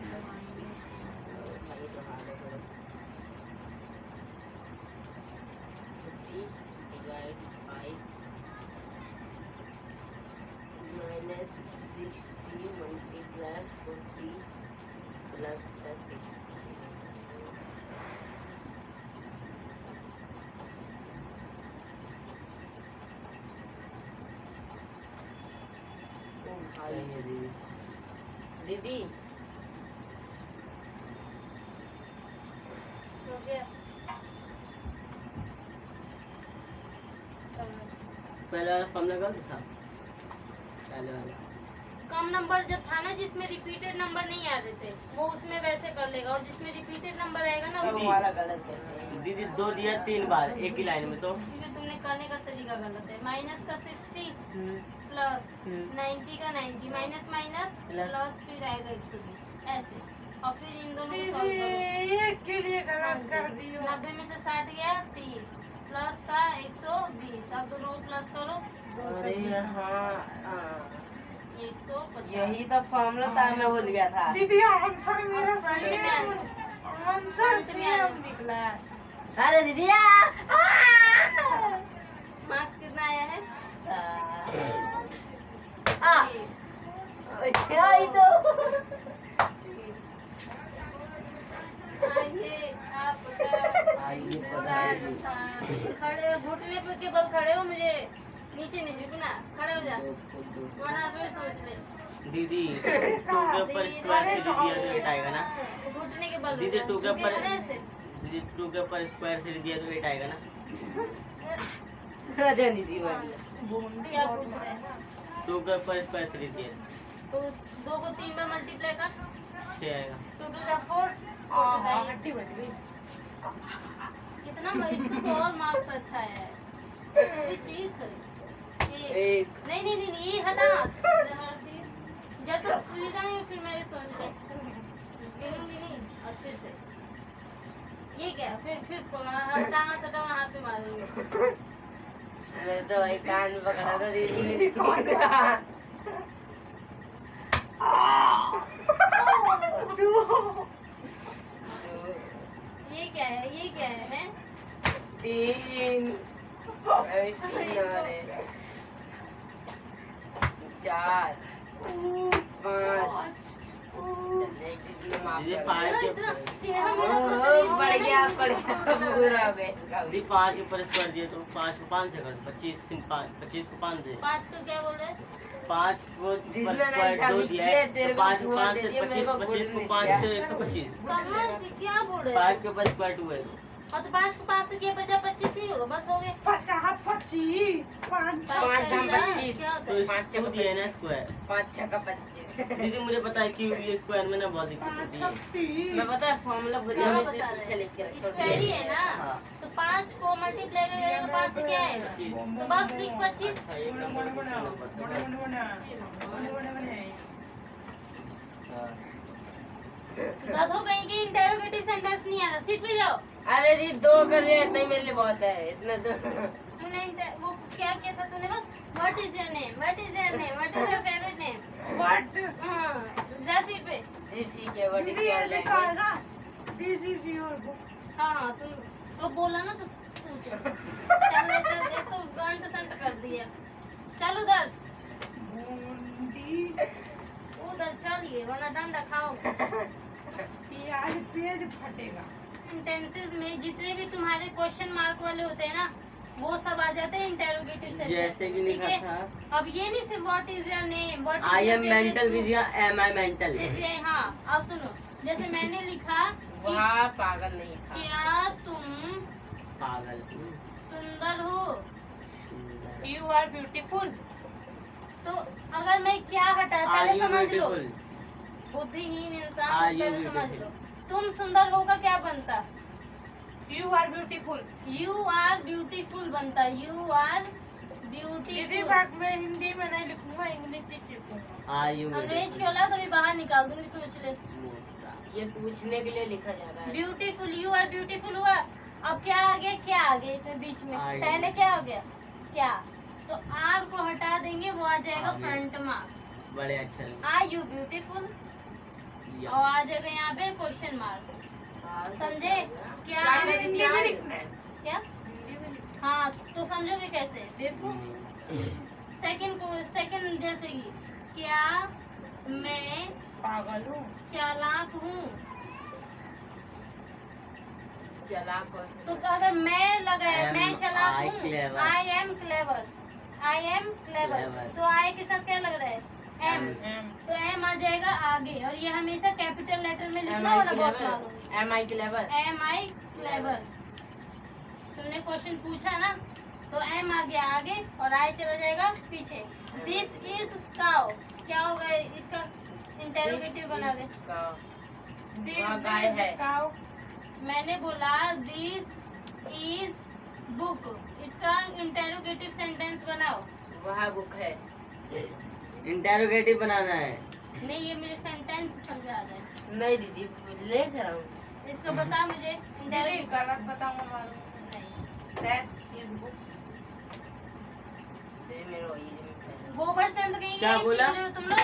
plus 60 सही है दीदी। दीदी हो गया। पहले वाला कम लगा था पहले वाला। कम नंबर जब था ना जिसमें रिपीटेड नंबर नहीं आ रहे थे वो उसमें वैसे कर लेगा, और जिसमें रिपीटेड नंबर आएगा ना वो वाला गलत है। दीदी 2 दिया 3 बार एक ही लाइन में तो क्योंकि तुमने करने का तरीका गलत है। माइनस का 60 प्लस 90 का 90 माइनस माइनस प्लस फिर आएगा 120 ऐसे, और फिर इन दोनों को solve करो। एक के लिए गलत कर दियो। 90 में से 60 गया 30 प्लस का 120, अब दोनों को प्लस करो अरे हाँ 150। यही तो फॉर्मूला था, मैं भूल गया था। दीदी आंसर मेरा सही है, आंसर सेम निकला है। अरे दीदी मार्क्स कितना आया है? यही तो आइए आपका आइए खड़े घुटने पे के बल खड़े हो, मुझे नीचे नहीं झुकना, खड़े हो जा वरना फिर सोच ले। दीदी 2 के ऊपर स्क्वायर से दिया तो 8 आएगा ना। घुटने के बल दीदी 2 के ऊपर ऐसे दीदी 2 के ऊपर स्क्वायर से दिया तो 8 आएगा ना। दीदी क्या पूछ रहे हैं? 2 के ऊपर स्क्वायर से दिया तो 2 को 3 में मल्टीप्लाई कर 6 आएगा। 2 2 जा 4 हड्डी बन गई। कितना इसको तो और मार्क्स अच्छा है। कोई चीज एक नहीं नहीं नहीं ये हटा जब तक सुविधा नहीं फिर मैं सोच रही गिनूंगी नहीं अच्छे से। ये क्या फिर टांगा सटा हाथ में मारूंगी। मैं तो भाई कान पकड़ा था दीदी ने। ये क्या है? ये क्या है? 3 अरे 3 और 4 5 दीदी 5 के इतना टेढ़ा मेरा क्वेश्चन बढ़ गया पूरा हो गया इसका दीदी 5 के ऊपर स्क्वायर दिए तो 5 को 5 से कर 25 फिर 25 को 5 दे 5 का क्या बोल रहे 5 को जितना पर स्क्वायर ना 2 दिया है तेरे तो को 5 को बोल 5 दे से दिया, मेरे को 25 को बोल 5 दिया। से 125 समझ क्या बोल रहे 5 के ऊपर स्क्वायर 2 है और तो 5 को 5 से किया 50 25 नहीं होगा बस हो गए 50 25 5 पाँच का का 25 क्या होता तो है पाँच इसको दिया है ना स्क्वायर 5 6 का 25 दीदी मुझे पता है कि ये स्क्वायर में ना बहुत दिक्कत होती है 36 मैं पता है फॉर्मूला भूल क्या गया बता मैं पीछे रहे लिख के स्क्वायर ही है ना हाँ। तो 5 को मल्टीप्लाई करेगा तो 5 से क्या आएगा 25 तो बस लिख 25 अच्छा एक नंबर गधो कहीं के इंटरोगेटिव सेंटेंस नहीं आना सीट पे जाओ अरे दी 2 कर रहे हैं नहीं मेरे लिए बहुत है इतना तो तूने वो क्या किया था तूने बस what is your name what is your name what is your favourite name what जा सीट पे जी ठीक है व्हाट इज दीदी योर ये लैंग्वेज लिखाएगा दिस इज योर बुक हाँ तुम वो बोला ना तो पूछ चल एक तो गंट संट कर दिया चल उधर बूंदी उधर चलिए वरना डंडा खाओ ये आज पेज फटेगा इंटेंसिव में जितने भी तुम्हारे क्वेश्चन मार्क वाले होते हैं ना वो सब आ जाते हैं इंटेरोगेटिव सेंटेंस जैसे कि लिखा था अब ये नहीं सिर्फ what is your name what I am mental Vijaya am I mental हाँ अब सुनो जैसे मैंने लिखा कि वहाँ पागल नहीं था क्या तुम पागल सुंदर हो यू आर ब्यूटीफुल तो अगर मैं क्या हटा आर पहले यू समझ लो ब्यूटीफुल बुद्धिहीन Are इंसान you पहले समझ लो beautiful? तुम सुंदर होगा क्या बनता you are beautiful you are beautiful बनता यू आर दीदी ब्यूटीफुल बात में हिंदी में नहीं लिखूंगा इंग्लिश ही लिखूंगा आर यू अंग्रेज की औलाद अभी बाहर निकाल दूंगी सोच ले ये पूछने के लिए लिखा जाता है ब्यूटीफुल यू आर ब्यूटीफुल हुआ अब क्या आ गया इसमें बीच में Are you? पहले क्या हो गया क्या तो आर को हटा देंगे वो आ जाएगा आगे। फ्रंट में बड़े अच्छे आर यू ब्यूटीफुल या और आ जाएगा यहाँ पे क्वेश्चन मार्क समझे क्या हिंदी में लिखना है क्या हाँ तो समझोगे कैसे बेवकूफ सेकंड जैसे कि क्या मैं पागल हूँ चालाक हूँ चला तो अगर मैं लगाया मैं चालाक I हूँ clever. I am clever Clever. तो आई के साथ क्या लग रहा है एम तो एम आ जाएगा आगे और ये हमेशा कैपिटल लेटर में लिखना होना बहुत मालूम एम आई क्लेवर एम आई क्लेवर तुमने क्वेश्चन पूछा ना तो एम आ गया आगे और आई चला जाएगा पीछे दिस इज काउ क्या होगा इसका इंटेरोगेटिव बना दे वहाँ गाय है मैंने बोला दिस इज बुक इसका इंटेरोगेटिव सेंटेंस बनाओ वहाँ बुक है इंटेरोगेटिव बनाना है नहीं ये मुझे सेंटेंस समझा रहा नहीं दीदी ले रहा हूँ है इसको बता मुझे इंटेरोगेटिव गलत बताऊंगा मालूम नहीं दैट इज बुक गोबर चंद कहीं क्या ये बोला? सीख रहे हो तुम लोग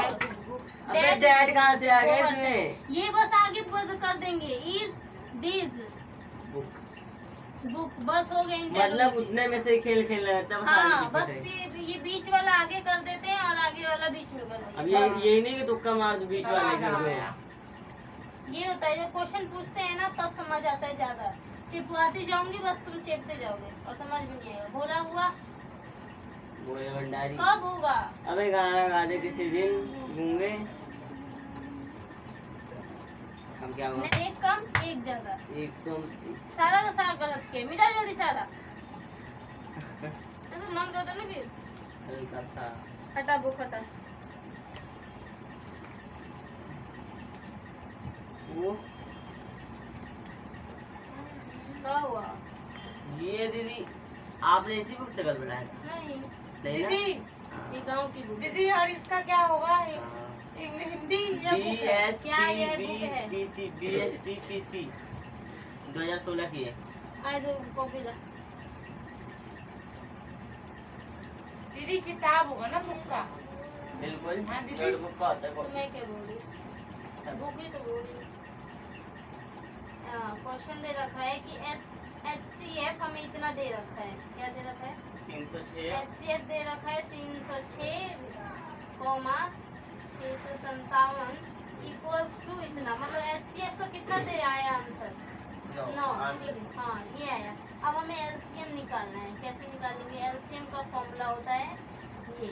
अबे डैड कहाँ से आ गए इसमें ये बस आगे बंद कर देंगे इज दिस बुक बुक बस हो गया मतलब interrogative। उतने में से खेल खेलना है तब हाँ आगे बस पीछे। ये बीच वाला आगे कर देते हैं और आगे वाला बीच में कर अब देते ये हैं यही नहीं कि तुक्का मार दो बीच वाले कर दो ये होता है जब क्वेश्चन पूछते हैं ना तब समझ आता है ज्यादा चिपकाते जाओगे बस तुम चेपते जाओगे और समझ में नहीं आएगा बोला हुआ बोले भंडारी कब होगा अबे गाना गा दे किसी दिन गूंगे हम क्या हुआ एक कम एक ज्यादा एकदम सारा का सारा गलत किया मिटा जोड़ी सारा तो मन करता ना फिर हल्का सा हटा बुक हटा वो क्या हुआ ये दीदी आपने इसी बुक से कल बनाया था नहीं नहीं ना दीदी ये गाँव की बुक है। दीदी और इसका क्या होगा हिंदी या बुक है? क्या ये बुक है? BSTPC 2016 की है आए तो कॉपी ला दीदी किताब होगा ना बुक का बिल्कुल हाँ, दीदी। थर्ड बुक का होता है तो कॉपी। मैं क्या बोल रही बुक ही तो बोल रही क्वेश्चन दे रखा है कि HCF हमें इतना दे रखा है क्या दे रखा है 306 HCF दे रखा है 306, 657 इक्वल्स टू इतना, मतलब HCF का कितना दे आया आंसर? 9। आंसर हाँ ये आया। अब हमें LCM निकालना है। कैसे निकालेंगे? LCM का फॉर्मूला होता है ये।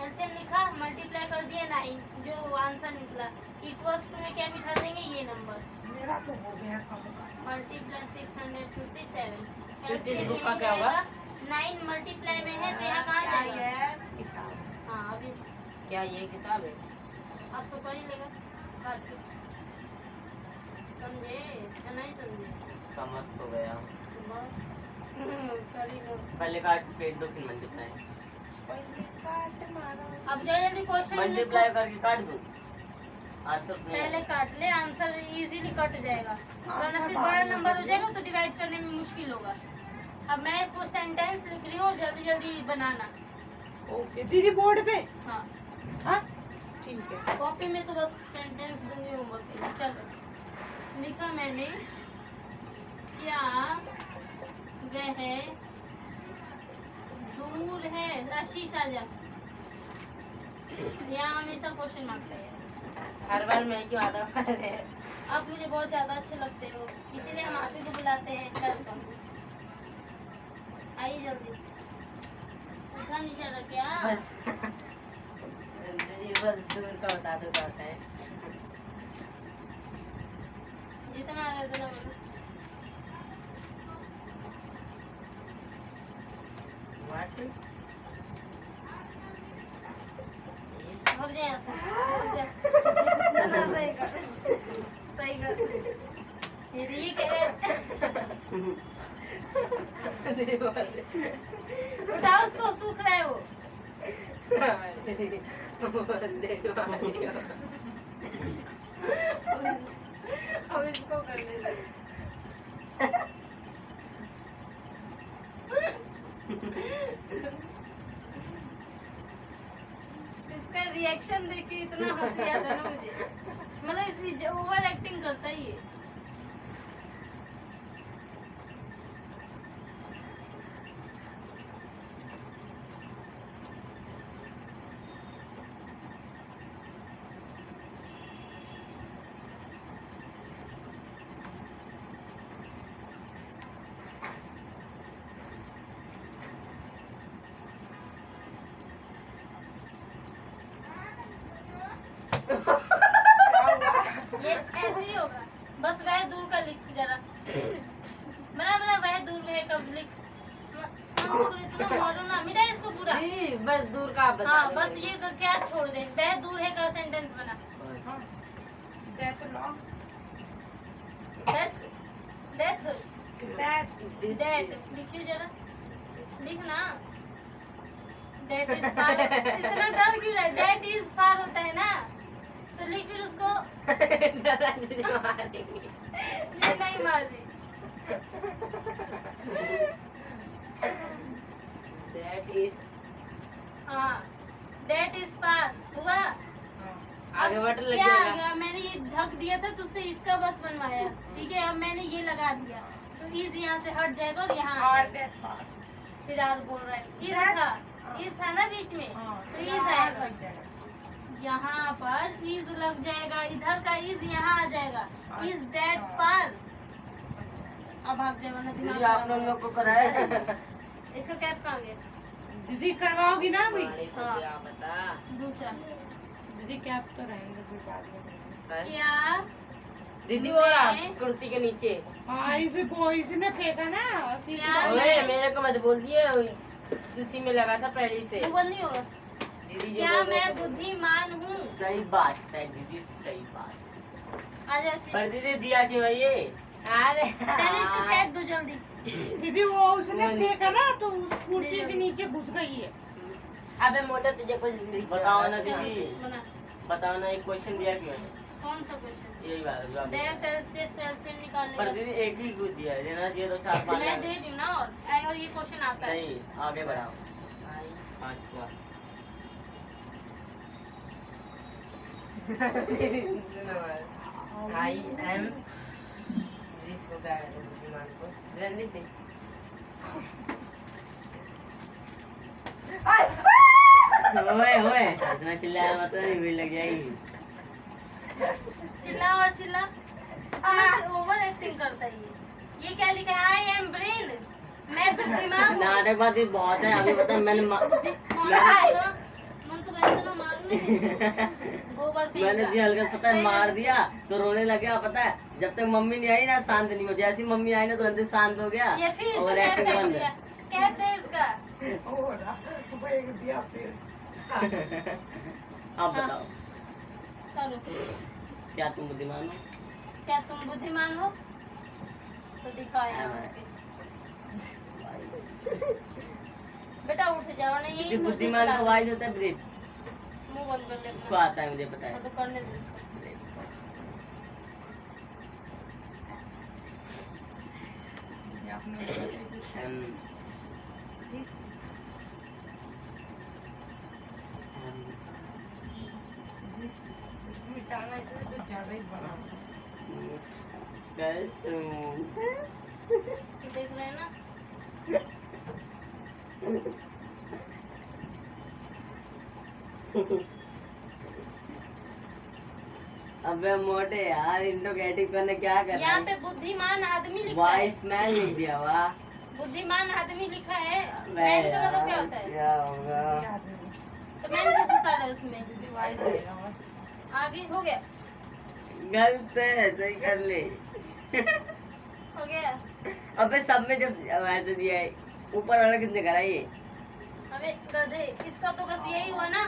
LCM लिखा, मल्टीप्लाई कर दिया 9, जो आंसर निकला इक्वल्स टू में क्या बिठा देंगे? ये नंबर मेरा तो हो गया काम। मल्टीप्लाई 657। 52 का क्या होगा? 9 मल्टीप्लाई में है तो यहाँ कहाँ जाएगा? ये किताब। हाँ अभी क्या ये किताब है? अब तो कर ही लेगा। काट के। समझे या नहीं समझे? समझ तो गया। तो बस कर ही लो। पहले काट के दो फिर मल्टीप्लाई। पहले काट मारो। अब जल्दी क्वेश्चन मल्टीप्लाई करके काट दो। आंसर पहले काट ले, आंसर इजीली कट जाएगा, वरना फिर बड़ा नंबर हो जाएगा तो डिवाइड करने में मुश्किल होगा। अब मैं कुछ सेंटेंस लिख रही हूँ और जल्दी जल्दी बनाना। ओके दीदी बोर्ड पे। हाँ हाँ ठीक है। कॉपी में तो बस सेंटेंस दूंगी होमवर्क के लिए। चलो लिखा मैंने, क्या वह दूर है? आशीष आजा। यहाँ हमेशा क्वेश्चन मांगते हैं। हर बार मैं क्यों आता है? आप मुझे बहुत ज्यादा अच्छे लगते हो, इसीलिए हम आप ही को बुलाते हैं। वेलकम, आइए जल्दी। उठा नहीं जा रहा क्या? दीदी बस दूर का बता दो कहता है। जितना आ रहा है उतना बोलो। What? हट जा यहाँ से, हट जा। सही कर, सही कर। ये ठीक है। उठाओ उसको, सूख रहा है वो। अब इसको करने दे। इसका रिएक्शन देख के इतना हंसी आता है ना मुझे, मतलब इसलिए ओवर एक्टिंग करता ही है। ये ऐसे ही होगा, बस वह दूर का लिख जरा। बना वह दूर में है कब लिख। इतना मारो ना, मिटा इसको पूरा। बस दूर का आप बता हाँ दो। बस ये तो क्या छोड़ दे, वह दूर है का सेंटेंस बना। That long. दैट लिखिए जरा, लिख ना। That is far. इतना डर क्यों रहा है? दैट इज फार होता है ना, तो लिख फिर उसको। ये नहीं मारी। That is हाँ दैट इज फार हुआ। आगे बटन लग क्या जाएगा। आगे? मैंने ये ढक दिया था, तुझसे इसका बस बनवाया, ठीक है। अब मैंने ये लगा दिया तो इस यहाँ से हट जाएगा और यहाँ आ और जाएगा। that part. फिर आप बोल रहा है इस था ना बीच में, तो इस आएगा यहाँ पर, इज लग जाएगा, इधर का इज यहाँ आ जाएगा। Is that far. अब भाग जाएगा ना दीदी दिमाग आप खराब लोग को कराए। होगा। इसका कैप कहाँ गया? दीदी करवाओगी ना अभी? हाँ। क्या पता। दूसरा दीदी कैप तो रहेंगे फिर बाद में। क्या दीदी वो रहा कुर्सी के नीचे। हाँ इसने फेंका ना। क्या? ओए मेरे को मत बोल दिए, उसी में लगा था पहले से। वो नहीं होगा। दीदी जो क्या बोल रहे मैं थे। बुद्धिमान हूँ? सही बात है दीदी, सही बात। आ जाओ पर दीदी दिया क्यों है ये? अरे पहले इसको फेंक दो जल्दी। दीदी वो उसने फेंका ना तो उस कुर्सी के नीचे घुस गई है। अबे मोटा तुझे कुछ बताओ ना दीदी, बना। बताओ ना एक क्वेश्चन दिया क्यों है? कौन सा क्वेश्चन? यही बात जो आप बोल रहे हैं। डायरेक्ट से निकालने पर का। दीदी एक ही कुछ दिया है, देना चाहिए तो 4-5। मैं दे दूँ ना, और ये क्वेश्चन आता है। नहीं, आगे बढ़ाओ। 5 आई एम इसको क्या कहते हैं बुद्धिमान को? रणनीति थे। ओए ओए, इतना चिल्लाया मत, भीड़ लग जाएगी। चिल्ला और चिल्ला। ओवर एक्टिंग करता है ये क्या लिखा है? आई एम ब्रेन, मैं बुद्धिमान हूँ। नाटकबाजी बहुत है। अभी पता है मैंने मैंने जी हल्का पता है मार दिया तो रोने लगा। पता है जब तक मम्मी नहीं आई ना शांत नहीं हो, जैसी मम्मी आई ना तो अंदर शांत हो गया ये फिर और इसको एक्टिंग क्या बंद। क्या है इसका? आप बताओ चलो क्या तुम बुद्धिमान हो? क्या तुम बुद्धिमान हो? तो दिखाओ यहाँ पे। बेटा उठ जाओ ना, यही किसी बुद्धिमान का वाइज होता है ब्रेक। मुंह बंद कर ले उसको अपना। आता है मुझे पता है। हाँ, तो करने दे। मिटाना इससे तो ज्यादा ही बड़ा। देख रहे हैं ना? अबे मोटे यार इंट्रोगेटिव करने क्या कर रहा यहाँ है? पे बुद्धिमान आदमी लिखा है। वॉइस मैन लिख दिया वाह। बुद्धिमान आदमी लिखा है। अबे मैन का मतलब क्या यार, होता है? क्या होगा? तो मैन को घुसा रहा है उसमें। डिवाइड रहेगा बस। आगे हो गया, गलत है, सही कर ले। हो गया। अबे सब में जब ऐसे दिया है ऊपर वाला किसने करा ये? अबे गधे, इसका तो बस यही हुआ ना,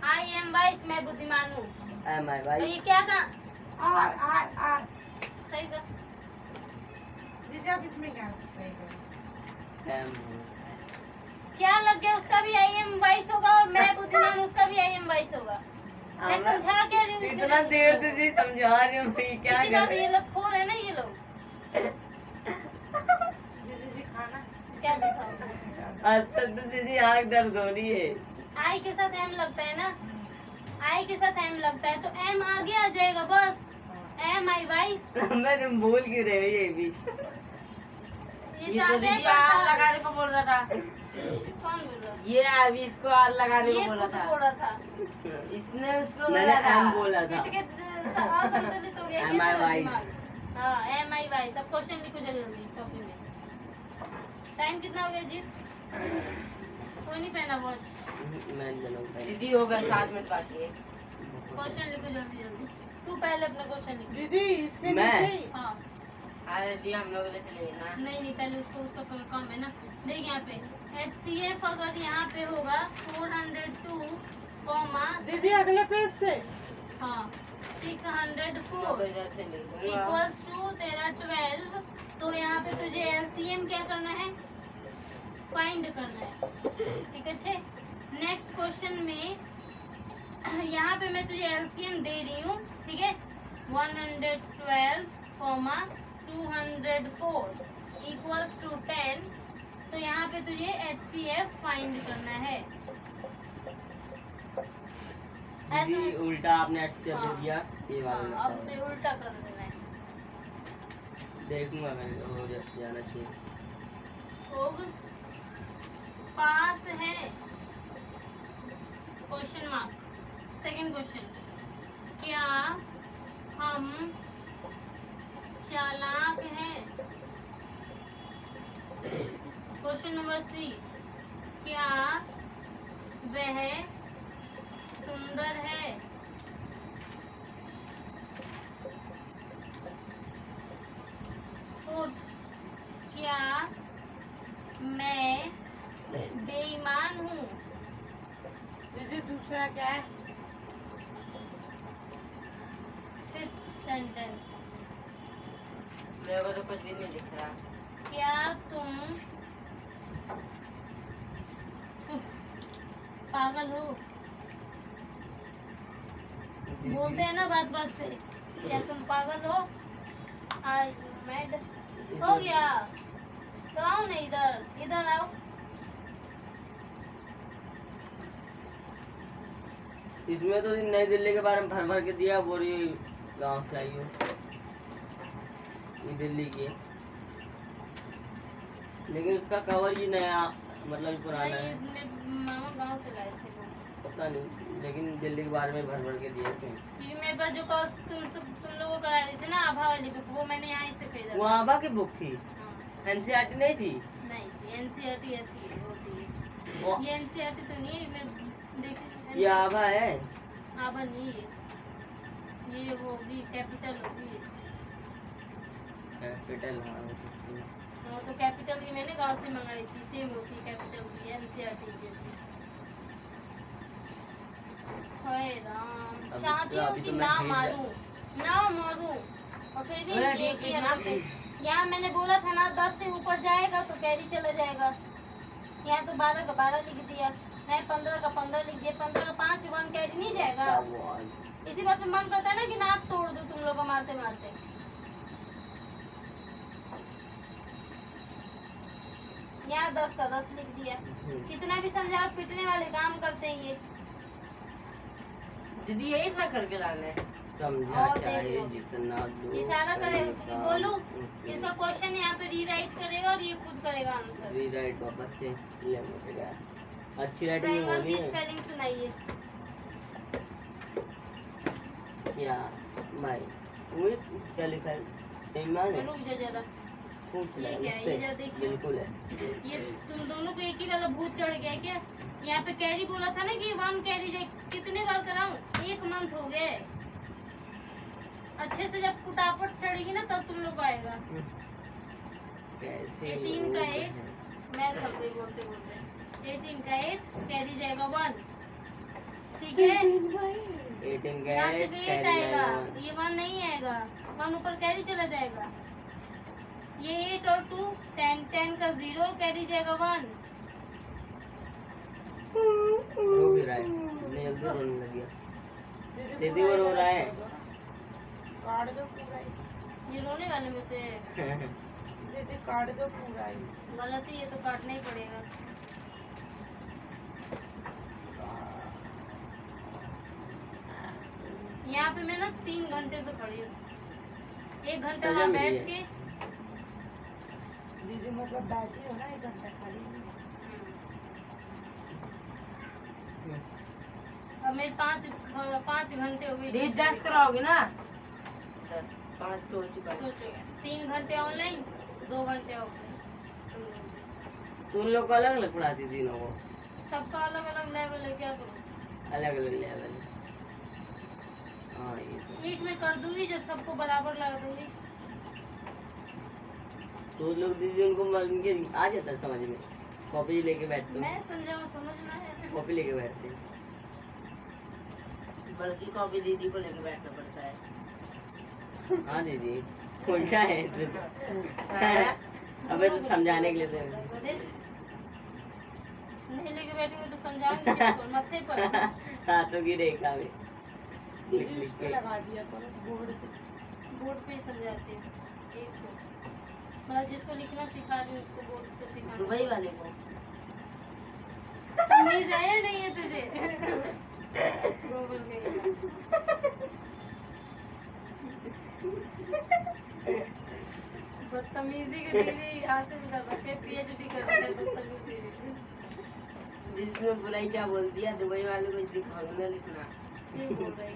आई एम वाइस, मैं बुद्धिमान हूँ। एम आई तो भाई। ये क्या था? आर सही था। दीदी आप इसमें क्या सही करो। क्या लग गया? उसका भी आई एम वाइस होगा और मैं बुद्धिमान, उसका भी आई एम वाइस होगा। मैं समझा क्या रही हूँ? इतना देर से जी समझा रही हूँ मैं, क्या इसी का कर भी रहे ये लोग खोर है ना, ये लोग। दीदी खाना क्या दिखाओ? अच्छा तो दीदी आँख दर्द हो रही है। आई के साथ एम लगता है ना, आई के साथ एम लगता है तो एम आगे आ जाएगा बस। एम आई वाइस। मैं तुम भूल क्यों रहे हो ये बीच? ये ये तो चाहते हैं दीदी आग पर लगाने को बोल रहा था। कौन बोल रहा? ये अभी इसको आग लगाने को ये बोला खुद था। बोल रहा था। इसने उसको मैंने बोला था। एम बोला था। इसके असंतुलित हो गया Am I क्या wise? दिमाग? हाँ, एम आई वाइस। अब क्वेश्चन लिखो जल्दी कॉपी में। टाइम कितना हो गया जी? कोई नहीं पहना वॉच। मैं जनूंगा। दीदी हो गया 7 मिनट बाकी है। क्वेश्चन लिखो जल्दी जल्दी। तू पहले अपना क्वेश्चन लिख। दीदी इसके मैं? नीचे हाँ, अरे जी हम लोग लेते लेना। नहीं पहले उसको, उसका कोई काम है ना। देख यहाँ पे HCF अगर यहाँ पे होगा 402 कॉमा, दीदी अगले पेज से। हाँ 604 तो इधर से ले लूंगा। इक्वल्स टू तेरा 12। तो यहाँ पे तुझे LCM क्या करना है? फाइंड करना है। ठीक है छे। नेक्स्ट क्वेश्चन में यहाँ पे मैं तुझे LCM दे रही हूँ, ठीक है। 112 कॉमा 204 इक्वल्स टू 10। तो यहाँ पे तुझे HCF फाइंड करना है। दीदी उल्टा आपने अच्छे से हाँ। दिया ये हाँ, वाला अब तो उल्टा कर देना है। देखूंगा मैं, हो जाना चाहिए। होग पास है? Question mark. सेकंड क्वेश्चन, क्या हम चालाक हैं? क्वेश्चन नंबर 3, क्या वह सुंदर है? फोर्थ, क्या मैं बेईमान हूँ? दीदी दूसरा क्या है? फिफ्थ सेंटेंस, मेरे को तो कुछ भी नहीं दिख रहा। क्या तुम पागल हो? बोलते हैं ना बात बात से, क्या तुम पागल हो? आई मैड। हो गया तो आओ ना, इधर आओ। इसमें तो नई दिल्ली के बारे में भर भर के दिया, बोल रही गाँव से आई हो, ये दिल्ली की है। लेकिन उसका कवर ही नया मतलब पुराना है। नहीं, मामा गांव से लाए थे वो। पता नहीं, लेकिन दिल्ली के बारे में भर भर के दिए थे। क्योंकि मेरे पास जो कल तुम लोगों को करा रही थी ना आभा वाली बुक, वो मैंने यहाँ से खरीदा वो था। आभा की बुक थी, हाँ। एनसीईआरटी नहीं थी। नहीं जी, एनसीईआरटी ऐसी होती है। वो ये एनसीईआरटी तो नहीं है, मैं देखी ये आभा है। आभा नहीं है ये वो होगी, कैपिटल होगी। कैपिटल, हाँ वो तो थी। वो तो कैपिटल की मैंने गांव से मंगाई थी, सेम होती कैपिटल की, एनसीईआरटी जैसी। हाय राम, अभी चाहती तो- हूँ अभी कि तो मैं ना खरीद मारूं और फिर भी अरे ये ठीक है, यहाँ पे यहाँ मैंने बोला था ना 10 से ऊपर जाएगा तो कैरी चला जाएगा। यहाँ तो 12 का 12 लिख दिया, नहीं 15 का 15 लिख दिया, 15 का 5 1 कैरी नहीं जाएगा। क्या वो आज? इसी बात पे मन करता है ना कि नाक तोड़ दो तुम लोग को मारते मारते। यहाँ 10 का 10 लिख दिया। कितना भी समझाओ पिटने वाले काम करते हैं ये। दीदी यही इतना करके लाना है। समझा और चाहे देखो। जितना दो इशारा करे, तरीका बोलो उतना। इसका क्वेश्चन यहाँ पे रीराइट करेगा और ये खुद करेगा आंसर। रीराइट वापस से ले मुझे, अच्छी राइटिंग ट्रायंगल होनी की है स्पेलिंग सुनाइए। क्या भाई? तुम्हें क्या लिखा है? ईमान है? रुक जा जरा, पूछ ले ये क्या है? उससे। ये जरा देखिए। बिल्कुल है। ये तुम दोनों को एक ही वाला भूत चढ़ गया है क्या? यहाँ पे कैरी बोला था ना कि 1 कैरी जाए, कितने बार कराऊं? 1 मंथ हो गए। अच्छे से जब कुटापट चढ़ेगी ना तब तुम लोग को आएगा। कैसे 18 का लोग 8, हैं? मैं थक गई बोलते बोलते। 18 का 8 कैरी जाएगा 1, ठीक है? 18 का यहाँ से 8 भी 8 कैरी आएगा, आएगा। ये 1 नहीं आएगा, 1 ऊपर कैरी चला जाएगा। ये 8 और 2 10, 10 का 0 कैरी जाएगा 1। रो भी रहा है, इतनी जल्दी रोने लग गया। दीदी वो रो रहा है। काट दो पूरा ही। ये रोने वाले में से दीदी काट दो पूरा ही। गलत है, ये तो काटना ही पड़ेगा। यहाँ पे मैं ना 3 घंटे से खड़ी हूँ, 1 घंटा सजा वहाँ मिली बैठ है। के। दीदी मतलब बैठी हो ना 1 घंटा खाली। और मेरे 5 घंटे हो गए। दीदी 10 कराओगे ना? 10 5 तो हो चुका है। सोचो 3 घंटे ऑनलाइन, 2 घंटे ऑफलाइन। तुम लोग को अलग अलग पढ़ाती थी लोगों को? सबका अलग अलग लेवल है, क्या करूँ? अलग अलग लेवल। हाँ ये तो। एक में कर दूंगी जब सबको बराबर लगा दूंगी। तो लोग दीदी उनको उनके आ जाता है समझ में, कॉपी लेके बैठते मैं समझाऊँ, समझना है। कॉपी लेके बैठते हैं। बल्कि कॉपी दीदी को लेके बैठना पड़ता है। हाँ दीदी उल्टा है अबे तो समझाने के लिए तो नहीं लेके बैठूंगी तो समझाऊंगी किसको? मत्थे पर। हाथों की रेखा में लिख दीदी लिख उस पे के। लगा दिया करो बोर्ड पे। बोर्ड पे ही समझाती हूँ एक को, मतलब जिसको लिखना सिखा रही हूँ उसको बोर्ड से सिखाना। दुबई वाले को। तमीज है या नहीं है तुझे? गोबर गई। बदतमीजी की डिग्री हासिल कर रखे, PhD कर रखे बदतमीजी। जिसमें बुराई क्या बोल दिया, दुबई वाले को दिखाऊंगा ना लिखना। ये बोल रही है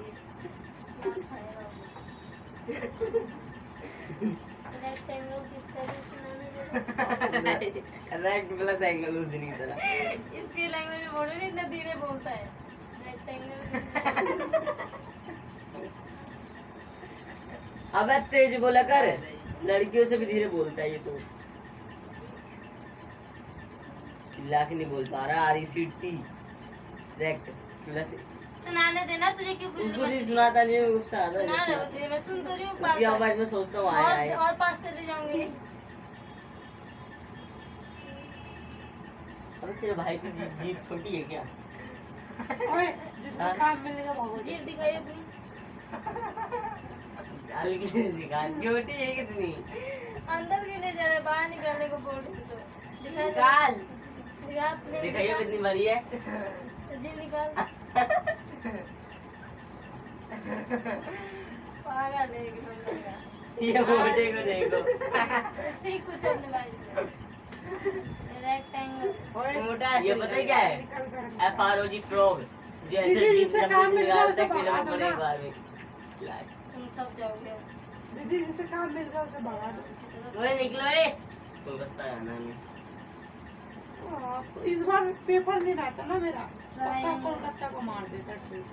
क्या खाएगा वो? रेक्टेंगल किस तरह सुनाने दे रहा? रेक्ट प्लस एंगल उस दिन की तरह। इसकी लैंग्वेज में बोलो, इतना धीरे बोलता है। रेक्टेंगल अबे तेज बोला कर, लड़कियों से भी धीरे बोलता है ये तो। चिल्ला के नहीं बोल पा रहा। RECT rect plus. सुनाने देना, तुझे क्यों कुछ उसको नहीं सुनाता नहीं है, गुस्सा आता सुना है। रहे हो? मैं सुन तो रही हूँ। उसकी आवाज में सोचता हूँ आया है। और 5 चले जाऊंगी। अबे तेरे भाई की जीभ छोटी है क्या? ओए जिसको काम मिलेगा भागो। जीभ दिखाई अपनी। चाल किसी ने दिखा, छोटी है कितनी? अंदर क्यों नहीं जा रहे? बाहर निकालने को बोल रही तो दिखा। निकाल। दिखा अपने। दिखाइए कितनी बड़ी है। जीभ निकाल। पागल है एकदम लगा। ये मोटे को देखो। सीख कुछ अपने भाई से। रेक्टेंगल। ओए मोटा ये पता है क्या है? FROG frog. जैसे दीदी, जिस जिससे नंबर काम मिल गया निकालता उसे है फिल्म भगा दो बड़े ना। बार में लाए। तुम सब जाओगे दीदी जिसे काम मिल गया उसे भगा दो। ओए निकलो ए कोलकाता आना नहीं। इस बार पेपर नहीं रहता ना मेरा, पक्का कोलकाता को मार देता ट्रिप।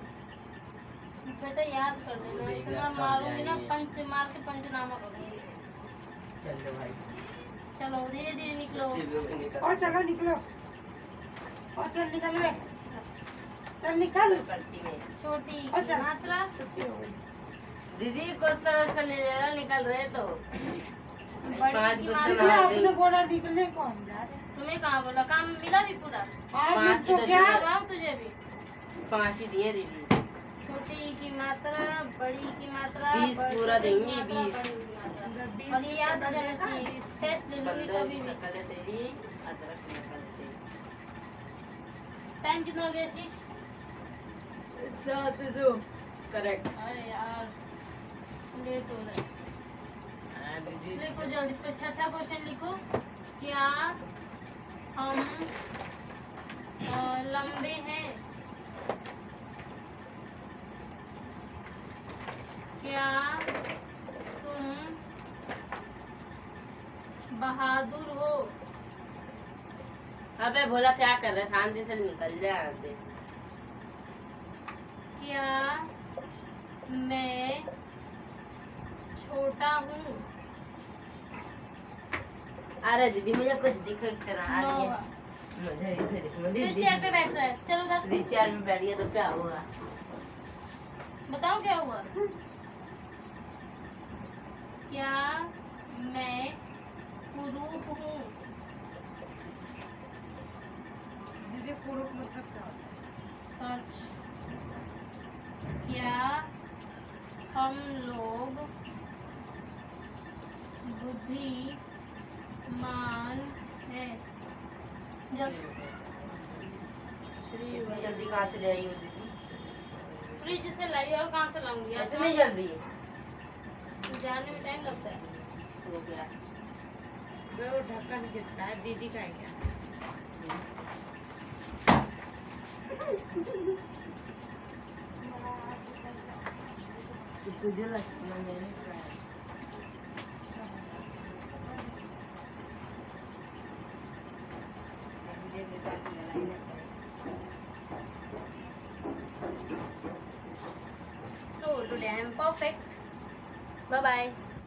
बेटा याद कर देना, इतना मारूंगी ना पंच मार के पंचनामा करूंगी। चल दे भाई। चलो धीरे धीरे निकलो। और चलो निकलो, और चल निकल वे, चल निकल। करती है छोटी की अच्छा। मात्रा छुट्टी हो गई। दीदी क्वेश्चन से ले लेना, निकल रहे तो बड़ी 5 की क्वेश्चन मात्रा। आ आपने गए। बोला निकलने को हम जा रहे हैं। तुम्हें कहाँ बोला? काम मिला भी पूरा? आप 5 तो क्या करवाऊं तुझे भी? 5 ही दिए दीदी। छोटी की मात्रा, बड़ी की मात्रा, 20 बड़ी पूरा की देंगी, मात्रा, 20। बड़ी की मात्रा। और ये याद आ जाना चाहिए, टेस्ट ले लूंगी 15 कभी भी। निकले तेरी, अदरक निकल तेरी। टाइम कितना हो गया शीश? 7 करेक्ट। अरे यार लेट हो रहा है। हाँ दीदी। लिखो जल्दी, इस पे छठा क्वेश्चन लिखो। क्या हम लंबे हैं? क्या तुम बहादुर हो? अबे भोला क्या कर रहे, शांति से निकल जा यहाँ से। क्या मैं छोटा हूँ? अरे दीदी मुझे कुछ दिख रहा नौ। नहीं है। मुझे फिर चेयर पे बैठ रहा है। चलो दस चेयर में बैठ गया तो क्या हुआ? बताओ क्या हुआ? क्या मैं कुरूप हूँ? दीदी पुरुष मतलब क्या होता है? सर्च। क्या हम लोग बुद्धिमान हैं? जल्दी कहाँ से ले आई हो दीदी? फ्रिज से लाई और कहाँ से लाऊंगी? आज इतनी जल्दी जाने में टाइम लगता है। हो गया। वो ढक्कन कितना है दीदी का है क्या? तुझे लगता है मैंने So today I am perfect. Bye bye.